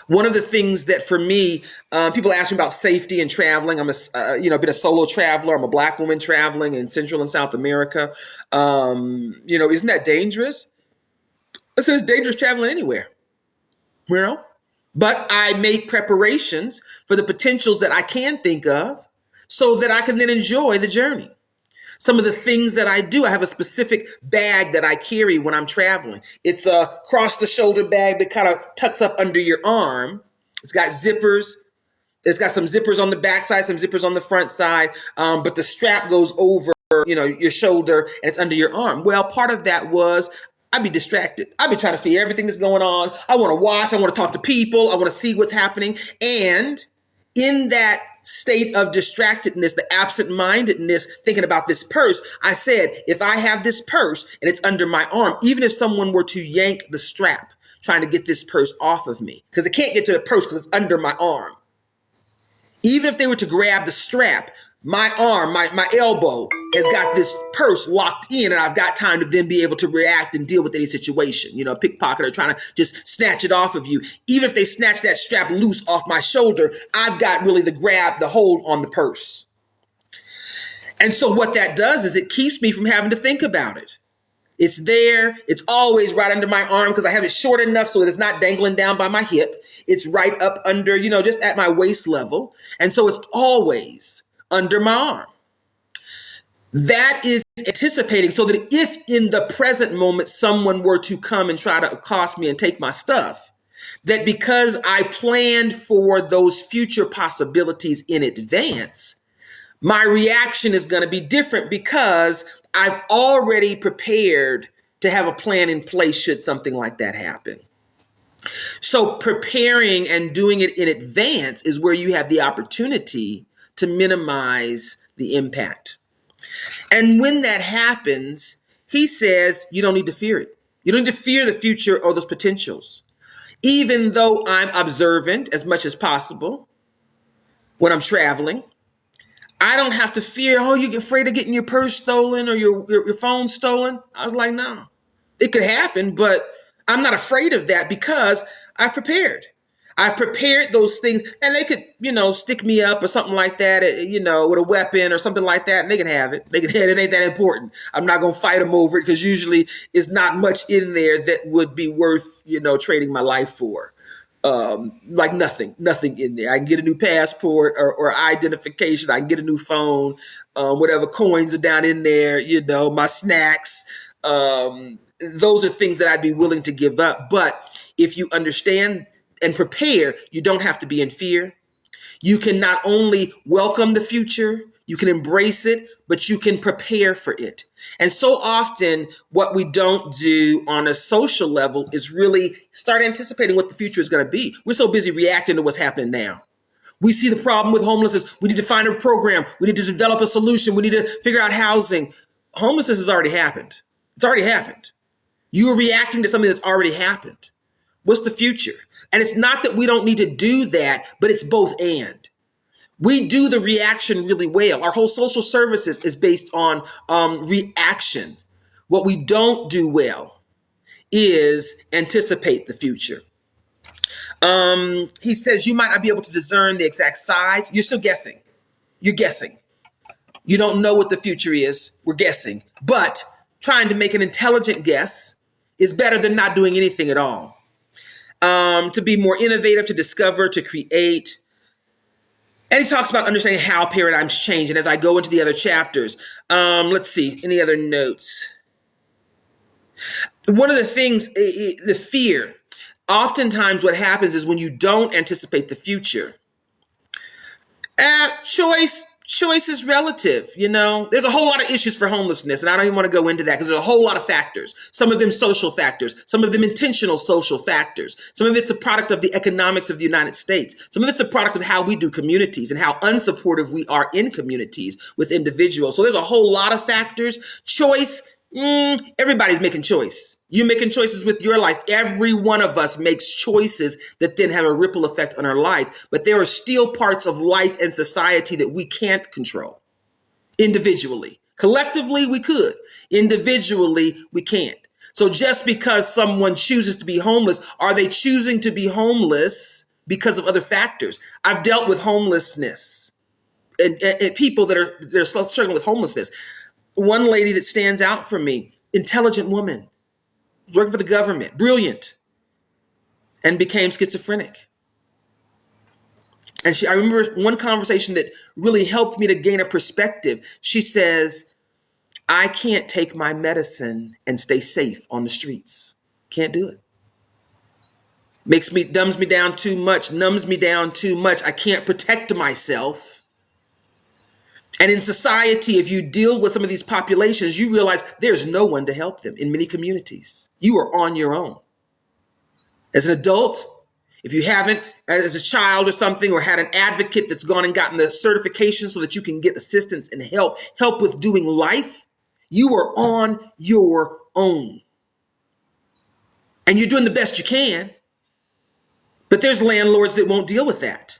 One of the things that for me, people ask me about safety and traveling. I'm been a solo traveler. I'm a Black woman traveling in Central and South America. Isn't that dangerous? I said it's dangerous traveling anywhere, But I make preparations for the potentials that I can think of so that I can then enjoy the journey. Some of the things that I do, I have a specific bag that I carry when I'm traveling. It's a cross-the-shoulder bag that kind of tucks up under your arm. It's got zippers. It's got some zippers on the back side, some zippers on the front side, but the strap goes over, your shoulder, and it's under your arm. Well, part of that was I'd be distracted. I'd be trying to see everything that's going on. I want to watch. I want to talk to people. I want to see what's happening. And in that state of distractedness, the absent-mindedness, thinking about this purse, I said, if I have this purse and it's under my arm, even if someone were to yank the strap, trying to get this purse off of me, because it can't get to the purse because it's under my arm. Even if they were to grab the strap, my arm, my elbow has got this purse locked in, and I've got time to then be able to react and deal with any situation. You know, a pickpocketer trying to just snatch it off of you. Even if they snatch that strap loose off my shoulder, I've got really the hold on the purse. And so what that does is it keeps me from having to think about it. It's there. It's always right under my arm because I have it short enough so it is not dangling down by my hip. It's right up under, just at my waist level. And so it's always under my arm. That is anticipating so that if in the present moment someone were to come and try to accost me and take my stuff, that because I planned for those future possibilities in advance, my reaction is going to be different because I've already prepared to have a plan in place should something like that happen. So preparing and doing it in advance is where you have the opportunity to minimize the impact. And when that happens, he says you don't need to fear it. You don't need to fear the future or those potentials. Even though I'm observant as much as possible when I'm traveling, I don't have to fear, you get afraid of getting your purse stolen or your phone stolen. I was like, no, it could happen, but I'm not afraid of that because I prepared. I've prepared those things, and they could, stick me up or something like that, with a weapon or something like that, and they can have it. It ain't that important. I'm not going to fight them over it because usually it's not much in there that would be worth, trading my life for. Like nothing in there. I can get a new passport or identification. I can get a new phone, whatever coins are down in there, my snacks. Those are things that I'd be willing to give up. But if you understand and prepare, you don't have to be in fear. You can not only welcome the future, you can embrace it, but you can prepare for it. And so often what we don't do on a social level is really start anticipating what the future is going to be. We're so busy reacting to what's happening now. We see the problem with homelessness. We need to find a program. We need to develop a solution. We need to figure out housing. Homelessness has already happened. It's already happened. You are reacting to something that's already happened. What's the future? And it's not that we don't need to do that, but it's both and. We do the reaction really well. Our whole social services is based on reaction. What we don't do well is anticipate the future. He says you might not be able to discern the exact size. You're still guessing. You're guessing. You don't know what the future is. We're guessing. But trying to make an intelligent guess is better than not doing anything at all. To be more innovative, to discover, to create. And he talks about understanding how paradigms change. And as I go into the other chapters, let's see, any other notes? One of the things, the fear. Oftentimes what happens is when you don't anticipate the future, choice is relative. There's a whole lot of issues for homelessness, and I don't even want to go into that because there's a whole lot of factors. Some of them social factors, some of them intentional social factors. Some of it's a product of the economics of the United States. Some of it's a product of how we do communities and how unsupportive we are in communities with individuals. So there's a whole lot of factors. Choice, everybody's making choice. You're making choices with your life. Every one of us makes choices that then have a ripple effect on our life. But there are still parts of life and society that we can't control individually. Collectively, we could. Individually, we can't. So just because someone chooses to be homeless, are they choosing to be homeless because of other factors? I've dealt with homelessness and people that are struggling with homelessness. One lady that stands out for me, intelligent woman, worked for the government, brilliant, and became schizophrenic. And I remember one conversation that really helped me to gain a perspective. She says, I can't take my medicine and stay safe on the streets. Can't do it. Dumbs me down too much, numbs me down too much. I can't protect myself. And in society, if you deal with some of these populations, you realize there's no one to help them in many communities. You are on your own. As an adult, If you haven't, as a child or something, or had an advocate that's gone and gotten the certification so that you can get assistance and help with doing life, you are on your own. And you're doing the best you can. But there's landlords that won't deal with that.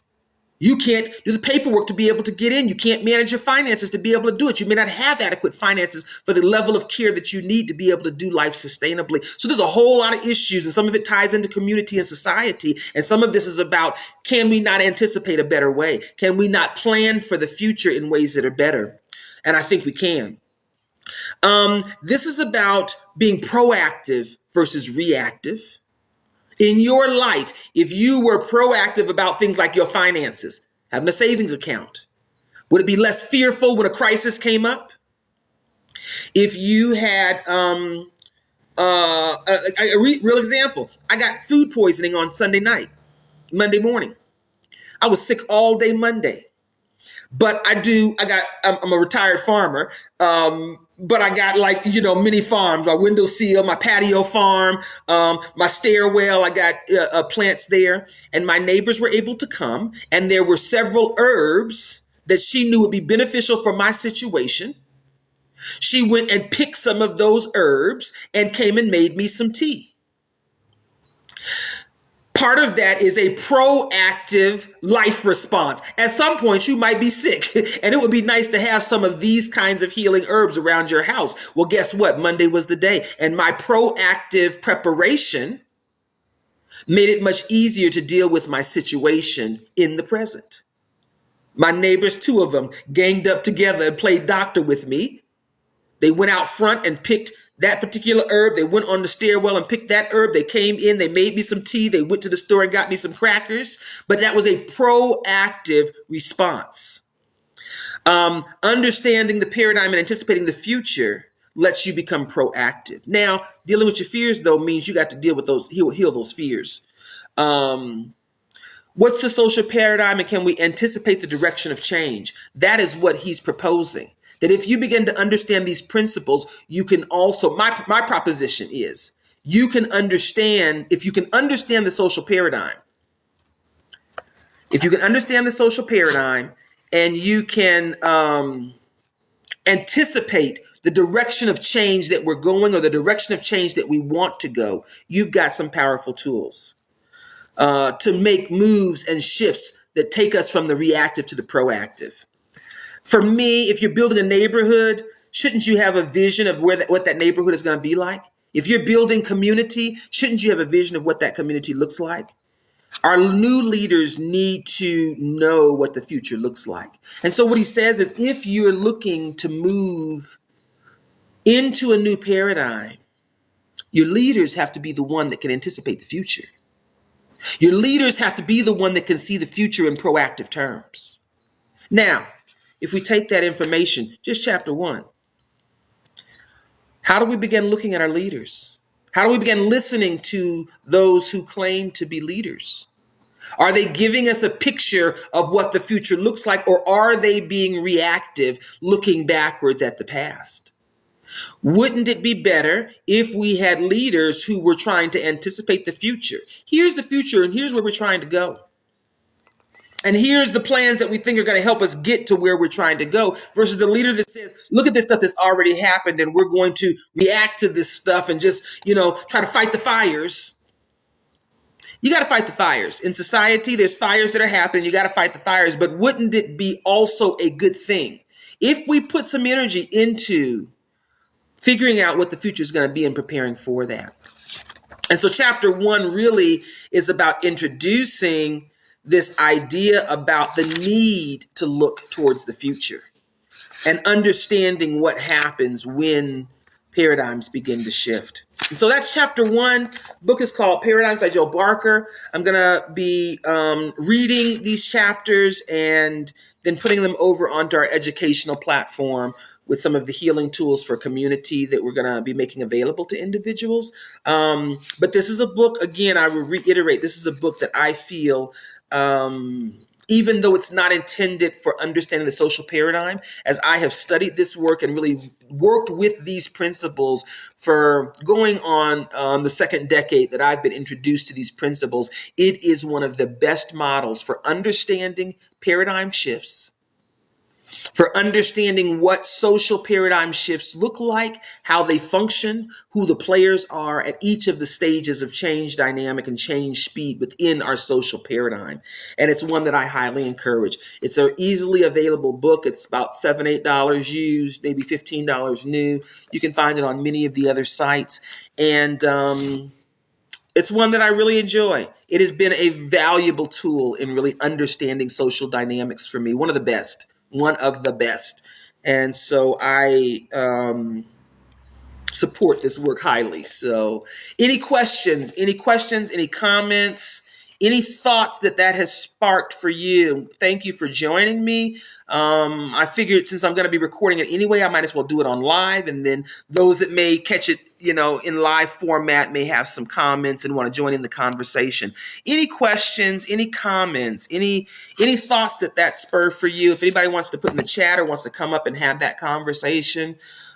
You can't do the paperwork to be able to get in. You can't manage your finances to be able to do it. You may not have adequate finances for the level of care that you need to be able to do life sustainably. So there's a whole lot of issues, and some of it ties into community and society. And some of this is about, can we not anticipate a better way? Can we not plan for the future in ways that are better? And I think we can. This is about being proactive versus reactive. In your life, if you were proactive about things like your finances, having a savings account, would it be less fearful when a crisis came up? If you had a real example, I got food poisoning on Monday morning. I was sick all day Monday. But I'm a retired farmer, but I got mini farms, my windowsill, my patio farm, my stairwell, I got plants there. And my neighbors were able to come, and there were several herbs that she knew would be beneficial for my situation. She went and picked some of those herbs and came and made me some tea. Part of that is a proactive life response. At some point, you might be sick, and it would be nice to have some of these kinds of healing herbs around your house. Well, guess what? Monday was the day, and my proactive preparation made it much easier to deal with my situation in the present. My neighbors, two of them, ganged up together and played doctor with me. They went out front and picked that particular herb. They went on the stairwell and picked that herb. They came in, they made me some tea. They went to the store and got me some crackers. But that was a proactive response. Understanding the paradigm and anticipating the future lets you become proactive. Now, dealing with your fears, though, means you got to deal with those, heal those fears. What's the social paradigm, and can we anticipate the direction of change? That is what he's proposing. That if you begin to understand these principles, you can also, my proposition is, you can understand, if you can understand the social paradigm, and you can anticipate the direction of change that we're going, or the direction of change that we want to go, you've got some powerful tools to make moves and shifts that take us from the reactive to the proactive. For me, if you're building a neighborhood, shouldn't you have a vision of what that neighborhood is going to be like? If you're building community, shouldn't you have a vision of what that community looks like? Our new leaders need to know what the future looks like. And so what he says is, if you're looking to move into a new paradigm, your leaders have to be the one that can anticipate the future. Your leaders have to be the one that can see the future in proactive terms. Now, if we take that information, just chapter 1, how do we begin looking at our leaders? How do we begin listening to those who claim to be leaders? Are they giving us a picture of what the future looks like, or are they being reactive, looking backwards at the past? Wouldn't it be better if we had leaders who were trying to anticipate the future? Here's the future, and here's where we're trying to go. And here's the plans that we think are going to help us get to where we're trying to go, versus the leader that says, look at this stuff that's already happened, and we're going to react to this stuff and just, try to fight the fires. You got to fight the fires. In society, there's fires that are happening. You got to fight the fires. But wouldn't it be also a good thing if we put some energy into figuring out what the future is going to be and preparing for that? And so chapter 1 really is about introducing this idea about the need to look towards the future and understanding what happens when paradigms begin to shift. And so that's chapter 1. Book is called Paradigms by Joe Barker. I'm going to be reading these chapters and then putting them over onto our educational platform with some of the healing tools for community that we're going to be making available to individuals. But this is a book, again, I will reiterate, this is a book that I feel even though it's not intended for understanding the social paradigm, as I have studied this work and really worked with these principles for going on the second decade that I've been introduced to these principles, it is one of the best models for understanding paradigm shifts, for understanding what social paradigm shifts look like, how they function, who the players are at each of the stages of change dynamic and change speed within our social paradigm. And it's one that I highly encourage. It's an easily available book. It's about $7, $8 used, maybe $15 new. You can find it on many of the other sites. And it's one that I really enjoy. It has been a valuable tool in really understanding social dynamics for me. One of the best. One of the best. And so I support this work highly. So any questions, any comments, any thoughts that has sparked for you? Thank you for joining me. I figured since I'm going to be recording it anyway, I might as well do it on live. And then those that may catch it, in live format may have some comments and want to join in the conversation. Any questions, any comments, any thoughts that spur for you? If anybody wants to put in the chat or wants to come up and have that conversation,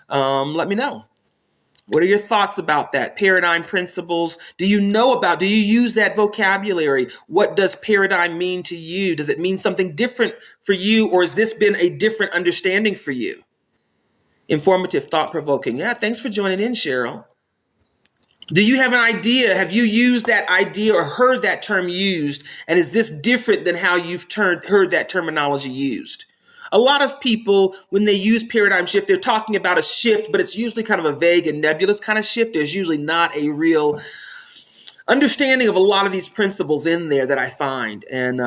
let me know. What are your thoughts about that? Paradigm principles. Do you use that vocabulary? What does paradigm mean to you? Does it mean something different for you, or has this been a different understanding for you? Informative, thought-provoking. Yeah, thanks for joining in, Cheryl. Do you have an idea? Have you used that idea or heard that term used? And is this different than how you've heard that terminology used? A lot of people, when they use paradigm shift, they're talking about a shift, but it's usually kind of a vague and nebulous kind of shift. There's usually not a real understanding of a lot of these principles in there that I find. And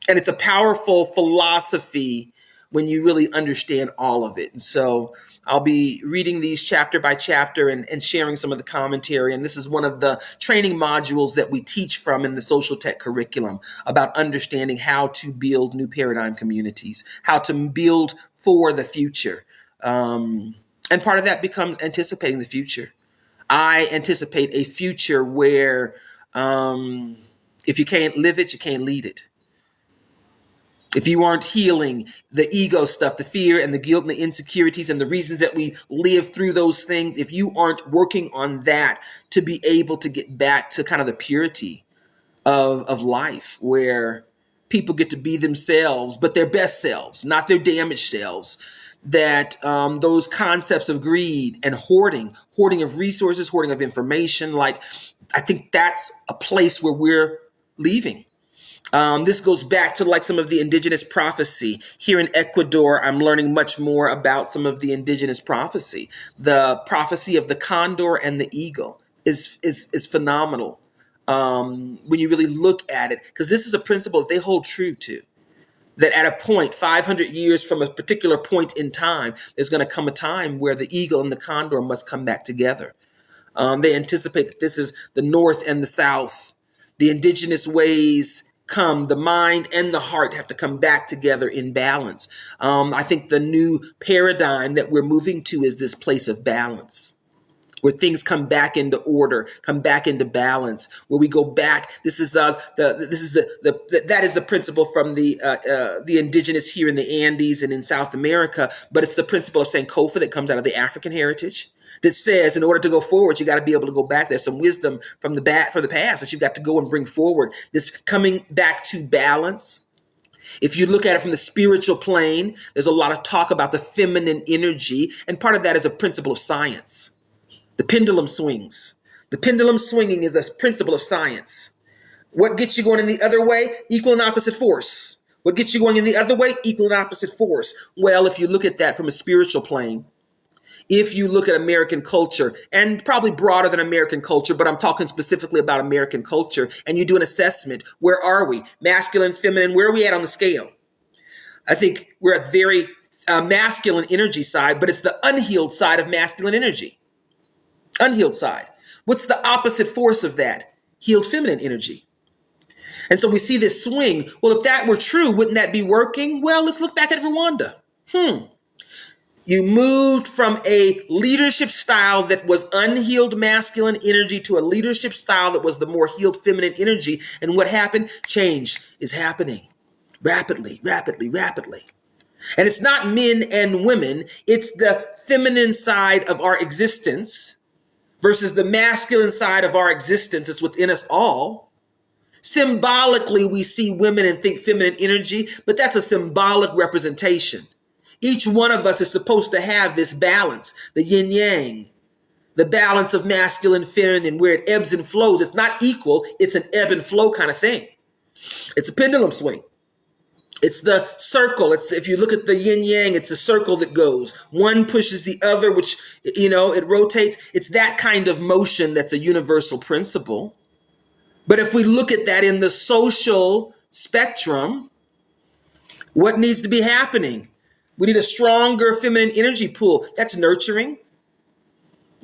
it's a powerful philosophy when you really understand all of it. And so I'll be reading these chapter by chapter and sharing some of the commentary. And this is one of the training modules that we teach from in the social tech curriculum about understanding how to build new paradigm communities, how to build for the future. And part of that becomes anticipating the future. I anticipate a future where if you can't live it, you can't lead it. If you aren't healing the ego stuff, the fear and the guilt and the insecurities and the reasons that we live through those things, if you aren't working on that to be able to get back to kind of the purity of life, where people get to be themselves, but their best selves, not their damaged selves, that those concepts of greed and hoarding of resources, hoarding of information, I think that's a place where we're leaving. This goes back to some of the indigenous prophecy. Here in Ecuador, I'm learning much more about some of the indigenous prophecy. The prophecy of the condor and the eagle is phenomenal when you really look at it, because this is a principle that they hold true to. That at a point, 500 years from a particular point in time, there's going to come a time where the eagle and the condor must come back together. They anticipate that this is the North and the South. The indigenous ways the mind and the heart have to come back together in balance. I think the new paradigm that we're moving to is this place of balance, where things come back into order, come back into balance, where we go back. That is the principle from the indigenous here in the Andes and in South America, but it's the principle of Sankofa that comes out of the African heritage, that says in order to go forward, you got to be able to go back. There's some wisdom from the past that you've got to go and bring forward. This coming back to balance. If you look at it from the spiritual plane, there's a lot of talk about the feminine energy, and part of that is a principle of science. The pendulum swings. The pendulum swinging is a principle of science. What gets you going in the other way? Equal and opposite force. What gets you going in the other way? Equal and opposite force. Well, if you look at that from a spiritual plane, if you look at American culture, and probably broader than American culture, but I'm talking specifically about American culture, and you do an assessment, where are we? Masculine, feminine, where are we at on the scale? I think we're at very masculine energy side, but it's the unhealed side of masculine energy. Unhealed side. What's the opposite force of that? Healed feminine energy. And so we see this swing. Well, if that were true, wouldn't that be working? Well, let's look back at Rwanda. You moved from a leadership style that was unhealed masculine energy to a leadership style that was the more healed feminine energy. And what happened? Change is happening. rapidly, rapidly, rapidly. And it's not men and women, it's the feminine side of our existence versus the masculine side of our existence. It's within us all. Symbolically, we see women and think feminine energy, but that's a symbolic representation. Each one of us is supposed to have this balance, the yin yang, the balance of masculine, feminine, where it ebbs and flows. It's not equal, it's an ebb and flow kind of thing. It's a pendulum swing. It's the circle. If you look at the yin yang, it's a circle that goes. One pushes the other, which, it rotates. It's that kind of motion that's a universal principle. But if we look at that in the social spectrum, what needs to be happening? We need a stronger feminine energy pool. That's nurturing.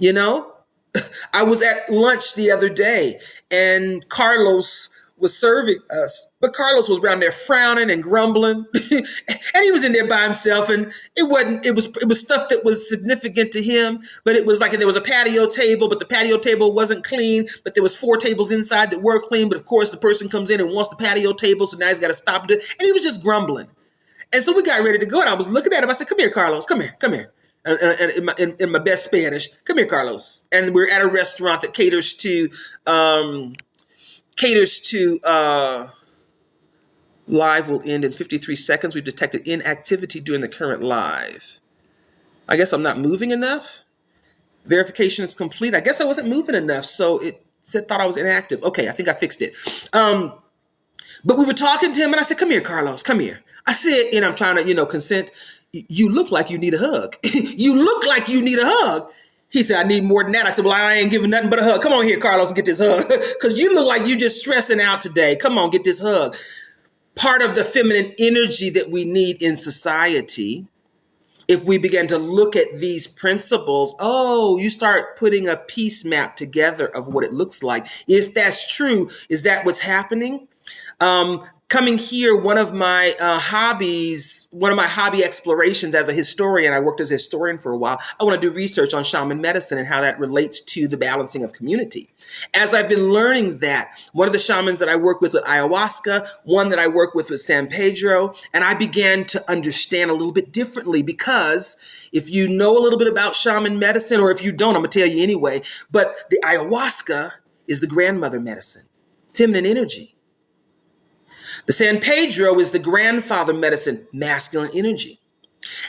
I was at lunch the other day and Carlos was serving us, but Carlos was around there frowning and grumbling and he was in there by himself, and it was stuff that was significant to him, but it was like there was a patio table, but the patio table wasn't clean, but there was 4 tables inside that were clean, but of course the person comes in and wants the patio table, so now he's got to stop it, and he was just grumbling. And so we got ready to go, and I was looking at him. I said, "Come here, Carlos. Come here. Come here." And in my best Spanish, "Come here, Carlos." And we're at a restaurant that caters to live will end in 53 seconds. We've detected inactivity during the current live. I guess I'm not moving enough. Verification is complete. I guess I wasn't moving enough, so it thought I was inactive. Okay, I think I fixed it. But we were talking to him, and I said, "Come here, Carlos. Come here." I said, and I'm trying to, consent. "You look like you need a hug." "You look like you need a hug." He said, "I need more than that." I said, "Well, I ain't giving nothing but a hug. Come on here, Carlos, and get this hug. Because you look like you just stressing out today. Come on, get this hug." Part of the feminine energy that we need in society, if we begin to look at these principles, you start putting a piece map together of what it looks like. If that's true, is that what's happening? Coming here, one of my hobby explorations as a historian, I worked as a historian for a while. I want to do research on shaman medicine and how that relates to the balancing of community. As I've been learning that, one of the shamans that I work with ayahuasca, one that I work with San Pedro, and I began to understand a little bit differently, because if you know a little bit about shaman medicine, or if you don't, I'm going to tell you anyway, but the ayahuasca is the grandmother medicine, feminine energy. The San Pedro is the grandfather medicine, masculine energy.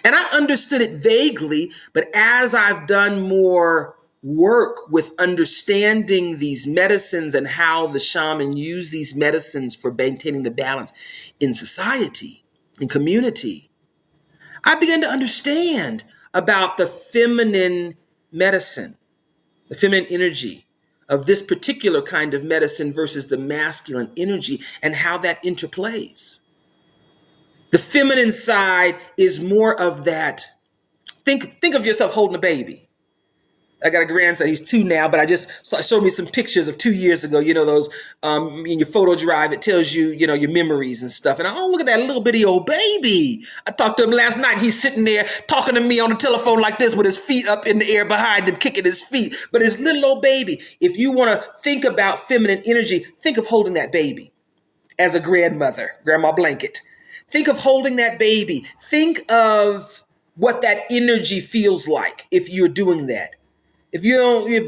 And I understood it vaguely, but as I've done more work with understanding these medicines and how the shaman use these medicines for maintaining the balance in society, in community, I began to understand about the feminine medicine, the feminine energy of this particular kind of medicine versus the masculine energy, and how that interplays. The feminine side is more of that. Think of yourself holding a baby. I got a grandson, he's 2 now, but showed me some pictures of 2 years ago, those in your photo drive, it tells you, your memories and stuff. And look at that little bitty old baby. I talked to him last night. He's sitting there talking to me on the telephone like this with his feet up in the air behind him, kicking his feet. But his little old baby, if you want to think about feminine energy, think of holding that baby as a grandmother, grandma blanket. Think of holding that baby. Think of what that energy feels like if you're doing that. If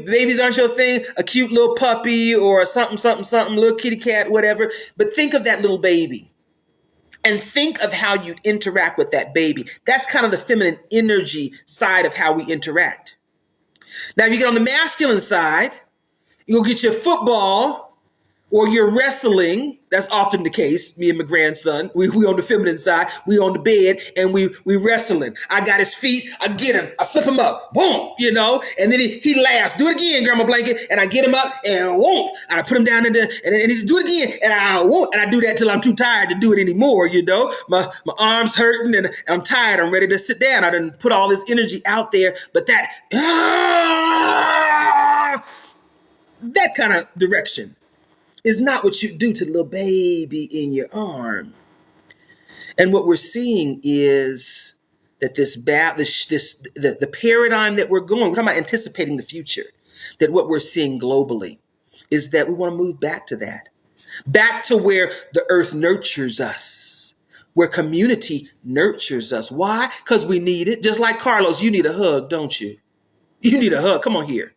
babies aren't your thing, a cute little puppy or something, little kitty cat, whatever. But think of that little baby and think of how you interact with that baby. That's kind of the feminine energy side of how we interact. Now, if you get on the masculine side, you go get your football or you're wrestling. That's often the case. Me and my grandson, we on the feminine side, we on the bed and we wrestling. I got his feet, I get him, I flip him up, boom, and then he laughs. "Do it again, grandma blanket," and I get him up and won't. And I put him down and he says, "Do it again," and I won't. And I do that till I'm too tired to do it anymore. My arms hurting and I'm tired. I'm ready to sit down. I done put all this energy out there, but that kind of direction is not what you do to the little baby in your arm. And what we're seeing is that the paradigm that we're talking about anticipating the future, that what we're seeing globally is that we want to move back to that, back to where the earth nurtures us, where community nurtures us. Why? Because we need it. Just like Carlos, you need a hug, don't you? You need a hug. Come on here.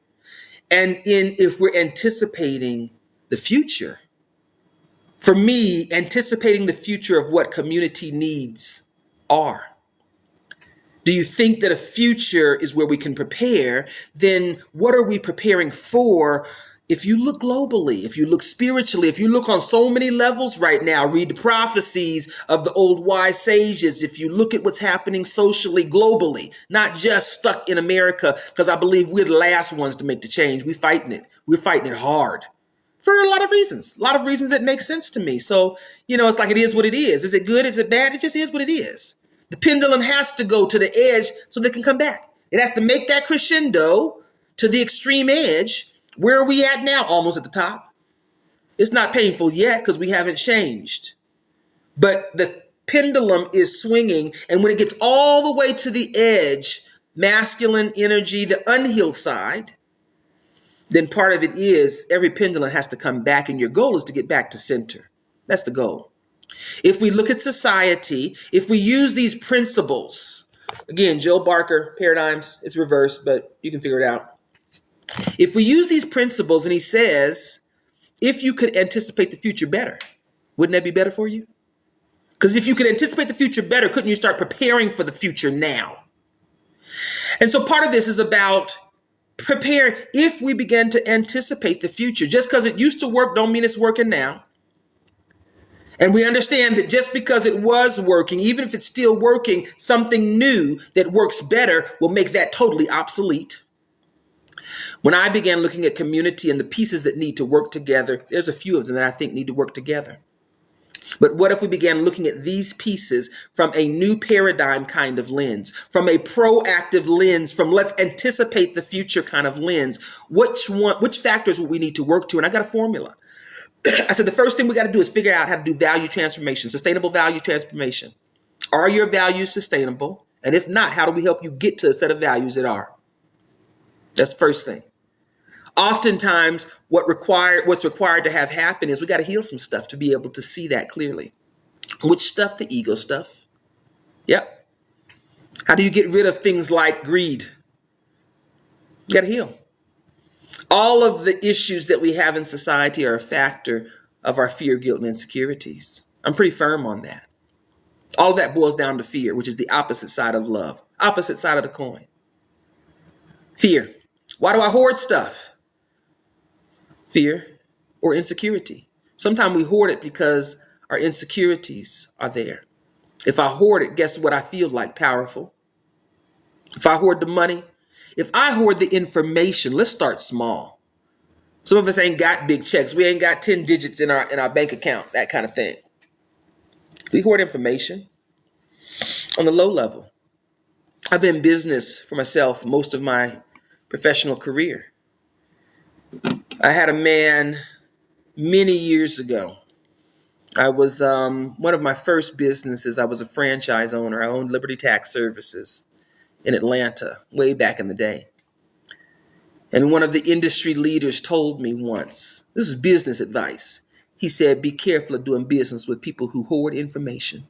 And if we're anticipating the future, for me, anticipating the future of what community needs are. Do you think that a future is where we can prepare? Then what are we preparing for? If you look globally, if you look spiritually, if you look on so many levels right now, read the prophecies of the old wise sages, if you look at what's happening socially, globally, not just stuck in America, because I believe we're the last ones to make the change. We're fighting it. We're fighting it hard for a lot of reasons that make sense to me. So, it's like it is what it is. Is it good? Is it bad? It just is what it is. The pendulum has to go to the edge so they can come back. It has to make that crescendo to the extreme edge. Where are we at now? Almost at the top. It's not painful yet because we haven't changed. But the pendulum is swinging, and when it gets all the way to the edge, masculine energy, the unhealed side, then part of it is every pendulum has to come back, and your goal is to get back to center. That's the goal. If we look at society, if we use these principles, again, Joe Barker paradigms, it's reversed, but you can figure it out. If we use these principles, and he says, if you could anticipate the future better, wouldn't that be better for you? Because if you could anticipate the future better, couldn't you start preparing for the future now? And so part of this is about preparing. If we begin to anticipate the future, just because it used to work don't mean it's working now. And we understand that just because it was working, even if it's still working, something new that works better will make that totally obsolete. When I began looking at community and the pieces that need to work together, there's a few of them that I think need to work together. But what if we began looking at these pieces from a new paradigm kind of lens, from a proactive lens, from let's anticipate the future kind of lens? Which factors would we need to work to? And I got a formula. I said the first thing we got to do is figure out how to do value transformation, sustainable value transformation. Are your values sustainable? And if not, how do we help you get to a set of values that are? That's the first thing. Oftentimes, what's required to have happen is we got to heal some stuff to be able to see that clearly. Which stuff? The ego stuff. Yep. How do you get rid of things like greed? You got to heal. All of the issues that we have in society are a factor of our fear, guilt, and insecurities. I'm pretty firm on that. All of that boils down to fear, which is the opposite side of love, opposite side of the coin. Fear. Why do I hoard stuff? Fear or insecurity. Sometimes we hoard it because our insecurities are there. If I hoard it, guess what I feel like? Powerful. If I hoard the money, if I hoard the information, let's start small. Some of us ain't got big checks. We ain't got 10 digits in our bank account, that kind of thing. We hoard information on the low level. I've been in business for myself most of my professional career. I had a man many years ago. I was one of my first businesses. I was a franchise owner. I owned Liberty Tax Services in Atlanta way back in the day. And one of the industry leaders told me once, this is business advice. He said, be careful of doing business with people who hoard information.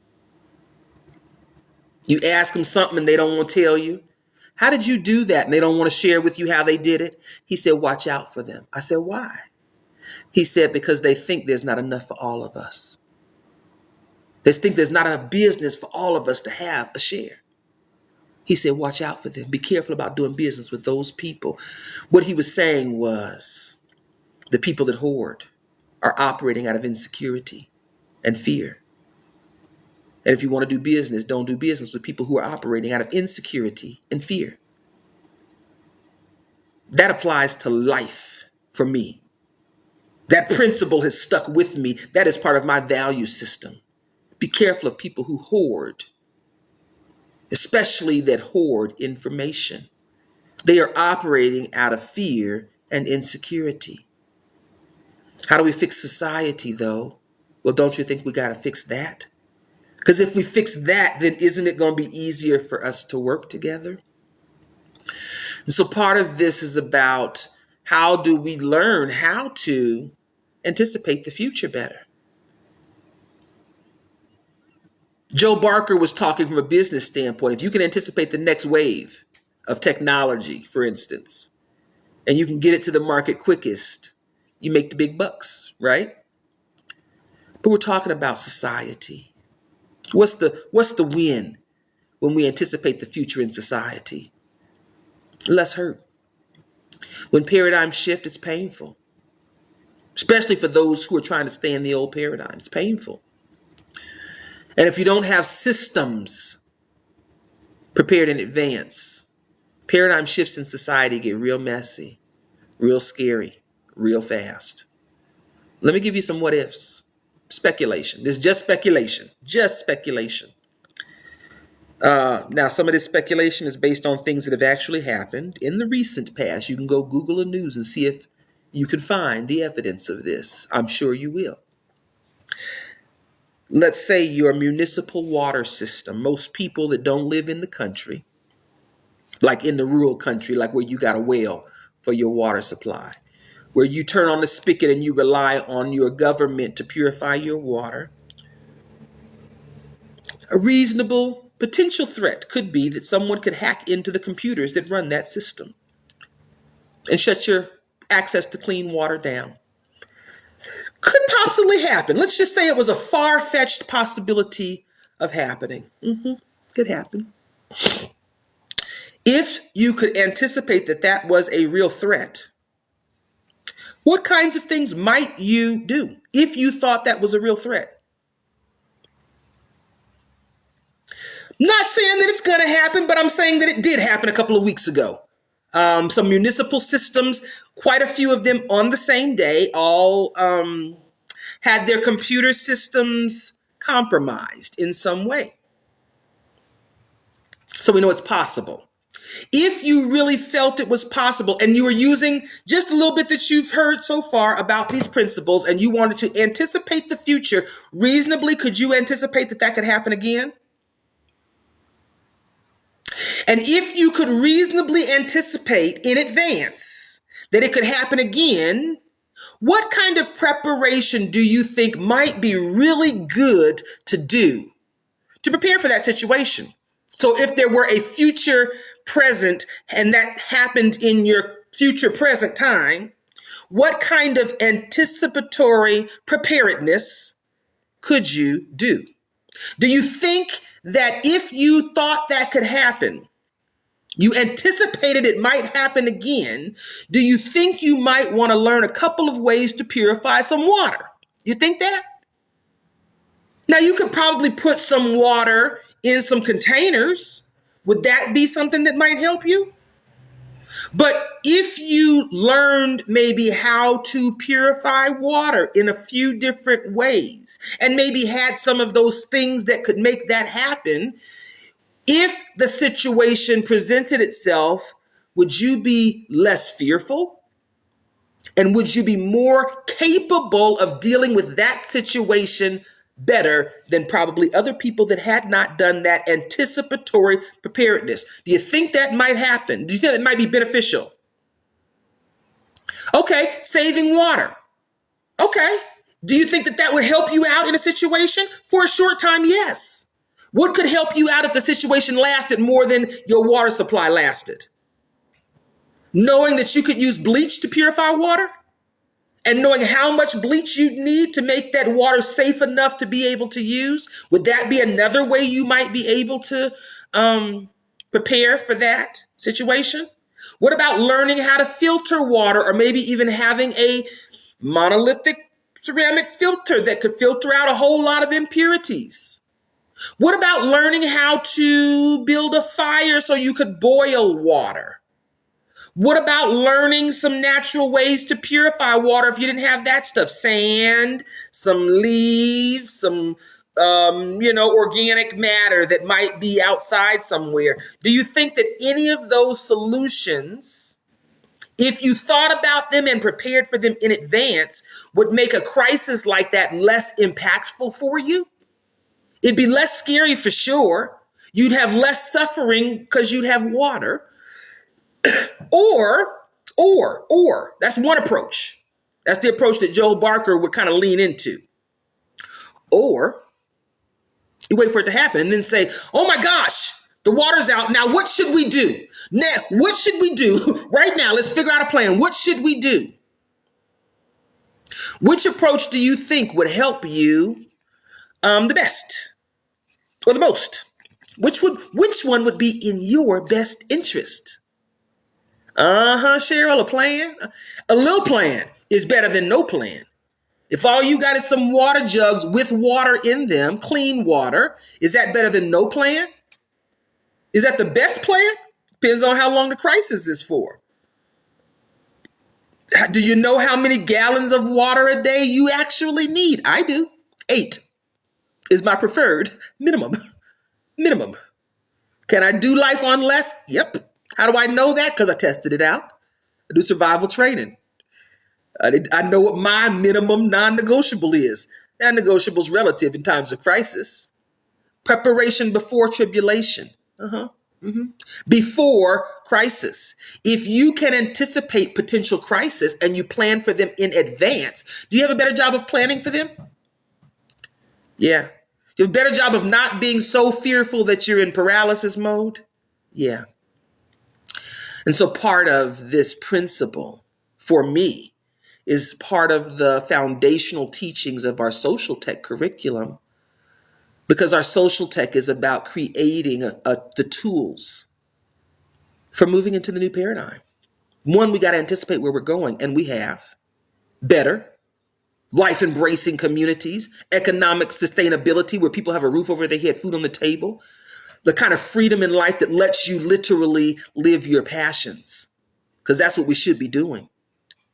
You ask them something and they don't want to tell you. How did you do that? And they don't want to share with you how they did it. He said, watch out for them. I said, why? He said, because they think there's not enough for all of us. They think there's not enough business for all of us to have a share. He said, watch out for them. Be careful about doing business with those people. What he was saying was the people that hoard are operating out of insecurity and fear. And if you want to do business, don't do business with people who are operating out of insecurity and fear. That applies to life for me. That principle has stuck with me. That is part of my value system. Be careful of people who hoard, especially that hoard information. They are operating out of fear and insecurity. How do we fix society, though? Well, don't you think we got to fix that? Because if we fix that, then isn't it going to be easier for us to work together? And so part of this is about how do we learn how to anticipate the future better? Joe Barker was talking from a business standpoint. If you can anticipate the next wave of technology, for instance, and you can get it to the market quickest, you make the big bucks, right? But we're talking about society. What's the win when we anticipate the future in society? Less hurt. When paradigms shift, it's painful, especially for those who are trying to stay in the old paradigm. It's painful. And if you don't have systems prepared in advance, paradigm shifts in society get real messy, real scary, real fast. Let me give you some what ifs. Speculation. This is just speculation. Just speculation. Now, some of this speculation is based on things that have actually happened in the recent past. You can go Google the news and see if you can find the evidence of this. I'm sure you will. Let's say your municipal water system. Most people that don't live in the country, like in the rural country, like where you got a well for your water supply, where you turn on the spigot and you rely on your government to purify your water. A reasonable potential threat could be that someone could hack into the computers that run that system and shut your access to clean water down. Could possibly happen. Let's just say it was a far-fetched possibility of happening. Could happen. If you could anticipate that that was a real threat, what kinds of things might you do if you thought that was a real threat? Not saying that it's going to happen, but I'm saying that it did happen a couple of weeks ago. Some municipal systems, quite a few of them on the same day, all had their computer systems compromised in some way. So we know it's possible. If you really felt it was possible and you were using just a little bit that you've heard so far about these principles and you wanted to anticipate the future reasonably, could you anticipate that that could happen again? And if you could reasonably anticipate in advance that it could happen again, what kind of preparation do you think might be really good to do to prepare for that situation? So if there were a future present and that happened in your future present time, what kind of anticipatory preparedness could you do? Do you think that if you thought that could happen, you anticipated it might happen again, do you think you might want to learn a couple of ways to purify some water? You think that? Now, you could probably put some water in some containers. Would that be something that might help you? But if you learned maybe how to purify water in a few different ways and maybe had some of those things that could make that happen, if the situation presented itself, would you be less fearful? And would you be more capable of dealing with that situation better than probably other people that had not done that anticipatory preparedness? Do you think that might happen? Do you think it might be beneficial? Okay, saving water. Okay. Do you think that that would help you out in a situation? For a short time, yes. What could help you out if the situation lasted more than your water supply lasted? Knowing that you could use bleach to purify water and knowing how much bleach you'd need to make that water safe enough to be able to use, would that be another way you might be able to prepare for that situation? What about learning how to filter water or maybe even having a monolithic ceramic filter that could filter out a whole lot of impurities? What about learning how to build a fire so you could boil water? What about learning some natural ways to purify water if you didn't have that stuff? Sand, some leaves, some, organic matter that might be outside somewhere. Do you think that any of those solutions, if you thought about them and prepared for them in advance, would make a crisis like that less impactful for you? It'd be less scary for sure. You'd have less suffering because you'd have water. Or, that's one approach. That's the approach that Joel Barker would kind of lean into. Or, You wait for it to happen and then say, oh my gosh, the water's out. Now, what should we do? Now, what should we do right now? Let's figure out a plan. What should we do? Which approach do you think would help you the best or the most? Which one would be in your best interest? Cheryl, a plan? A little plan is better than no plan. If all you got is some water jugs with water in them, clean water, is that better than no plan? Is that the best plan? Depends on how long the crisis is for. Do you know how many gallons of water a day you actually need? I do. 8 is my preferred minimum. Minimum. Can I do life on less? Yep. How do I know that? Because I tested it out. I do survival training. I know what my minimum non-negotiable is. Non-negotiable is relative in times of crisis. Preparation before tribulation. Before crisis. If you can anticipate potential crisis and you plan for them in advance, do you have a better job of planning for them? Yeah. Do you have a better job of not being so fearful that you're in paralysis mode? Yeah. And so part of this principle for me is part of the foundational teachings of our social tech curriculum, because our social tech is about creating the tools for moving into the new paradigm. One, we got to anticipate where we're going, and we have. Better, life-embracing communities, economic sustainability where people have a roof over their head, food on the table, the kind of freedom in life that lets you literally live your passions, because that's what we should be doing.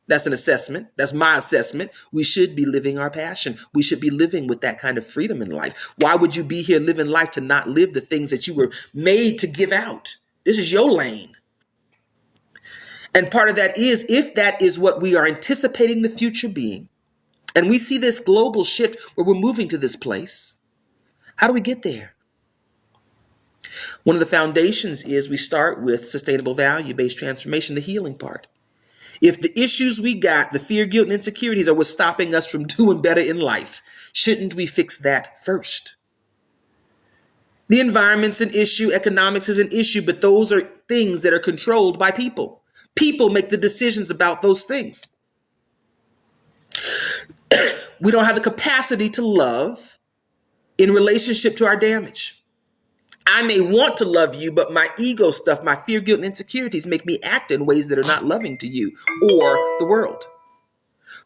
That's an assessment. That's my assessment. We should be living our passion. We should be living with that kind of freedom in life. Why would you be here living life to not live the things that you were made to give out? This is your lane. And part of that is, if that is what we are anticipating the future being, and we see this global shift where we're moving to this place, how do we get there? One of the foundations is we start with sustainable value-based transformation, the healing part. If the issues we got, the fear, guilt, and insecurities are what's stopping us from doing better in life, shouldn't we fix that first? The environment's an issue, economics is an issue, but those are things that are controlled by people. People make the decisions about those things. We don't have the capacity to love in relationship to our damage. I may want to love you, but my ego stuff, my fear, guilt, and insecurities make me act in ways that are not loving to you or the world.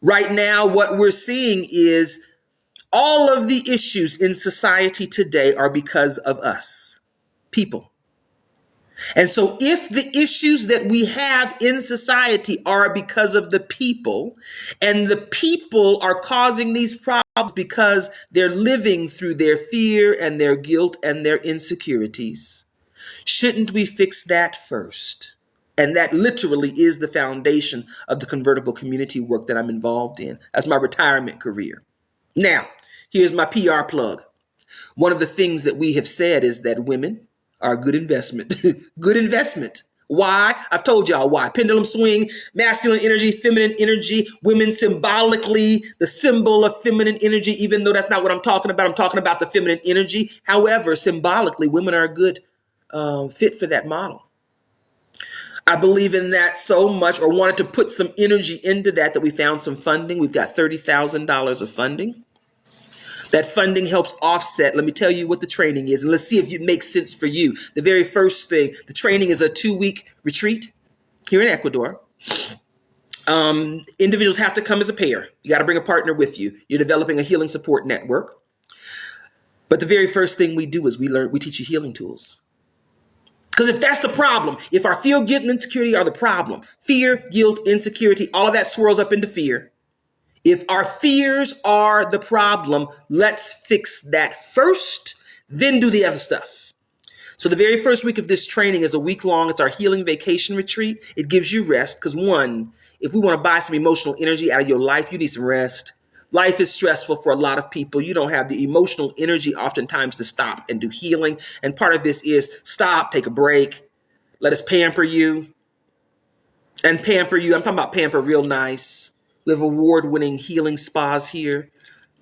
Right now, what we're seeing is all of the issues in society today are because of us, people. And so if the issues that we have in society are because of the people, and the people are causing these problems because they're living through their fear and their guilt and their insecurities, shouldn't we fix that first? And that literally is the foundation of the convertible community work that I'm involved in. That's my retirement career. Now, here's my PR plug. One of the things that we have said is that women are a good investment. Good investment. Why? I've told y'all why. Pendulum swing, masculine energy, feminine energy, women symbolically, the symbol of feminine energy, even though that's not what I'm talking about. I'm talking about the feminine energy. However, symbolically, women are a good fit for that model. I believe in that so much, or wanted to put some energy into that we found some funding. We've got $30,000 of funding. That funding helps offset. Let me tell you what the training is, and let's see if it makes sense for you. The very first thing, the training is a 2-week retreat here in Ecuador. Individuals have to come as a pair. You got to bring a partner with you. You're developing a healing support network. But the very first thing we do is we teach you healing tools. Because if that's the problem, if our fear, guilt, and insecurity are the problem, fear, guilt, insecurity, all of that swirls up into fear. If our fears are the problem, let's fix that first, then do the other stuff. So the very first week of this training is a week long. It's our healing vacation retreat. It gives you rest because, one, if we want to buy some emotional energy out of your life, you need some rest. Life is stressful for a lot of people. You don't have the emotional energy oftentimes to stop and do healing. And part of this is stop, take a break. Let us pamper you. And pamper you, I'm talking about pamper real nice. We have award-winning healing spas here.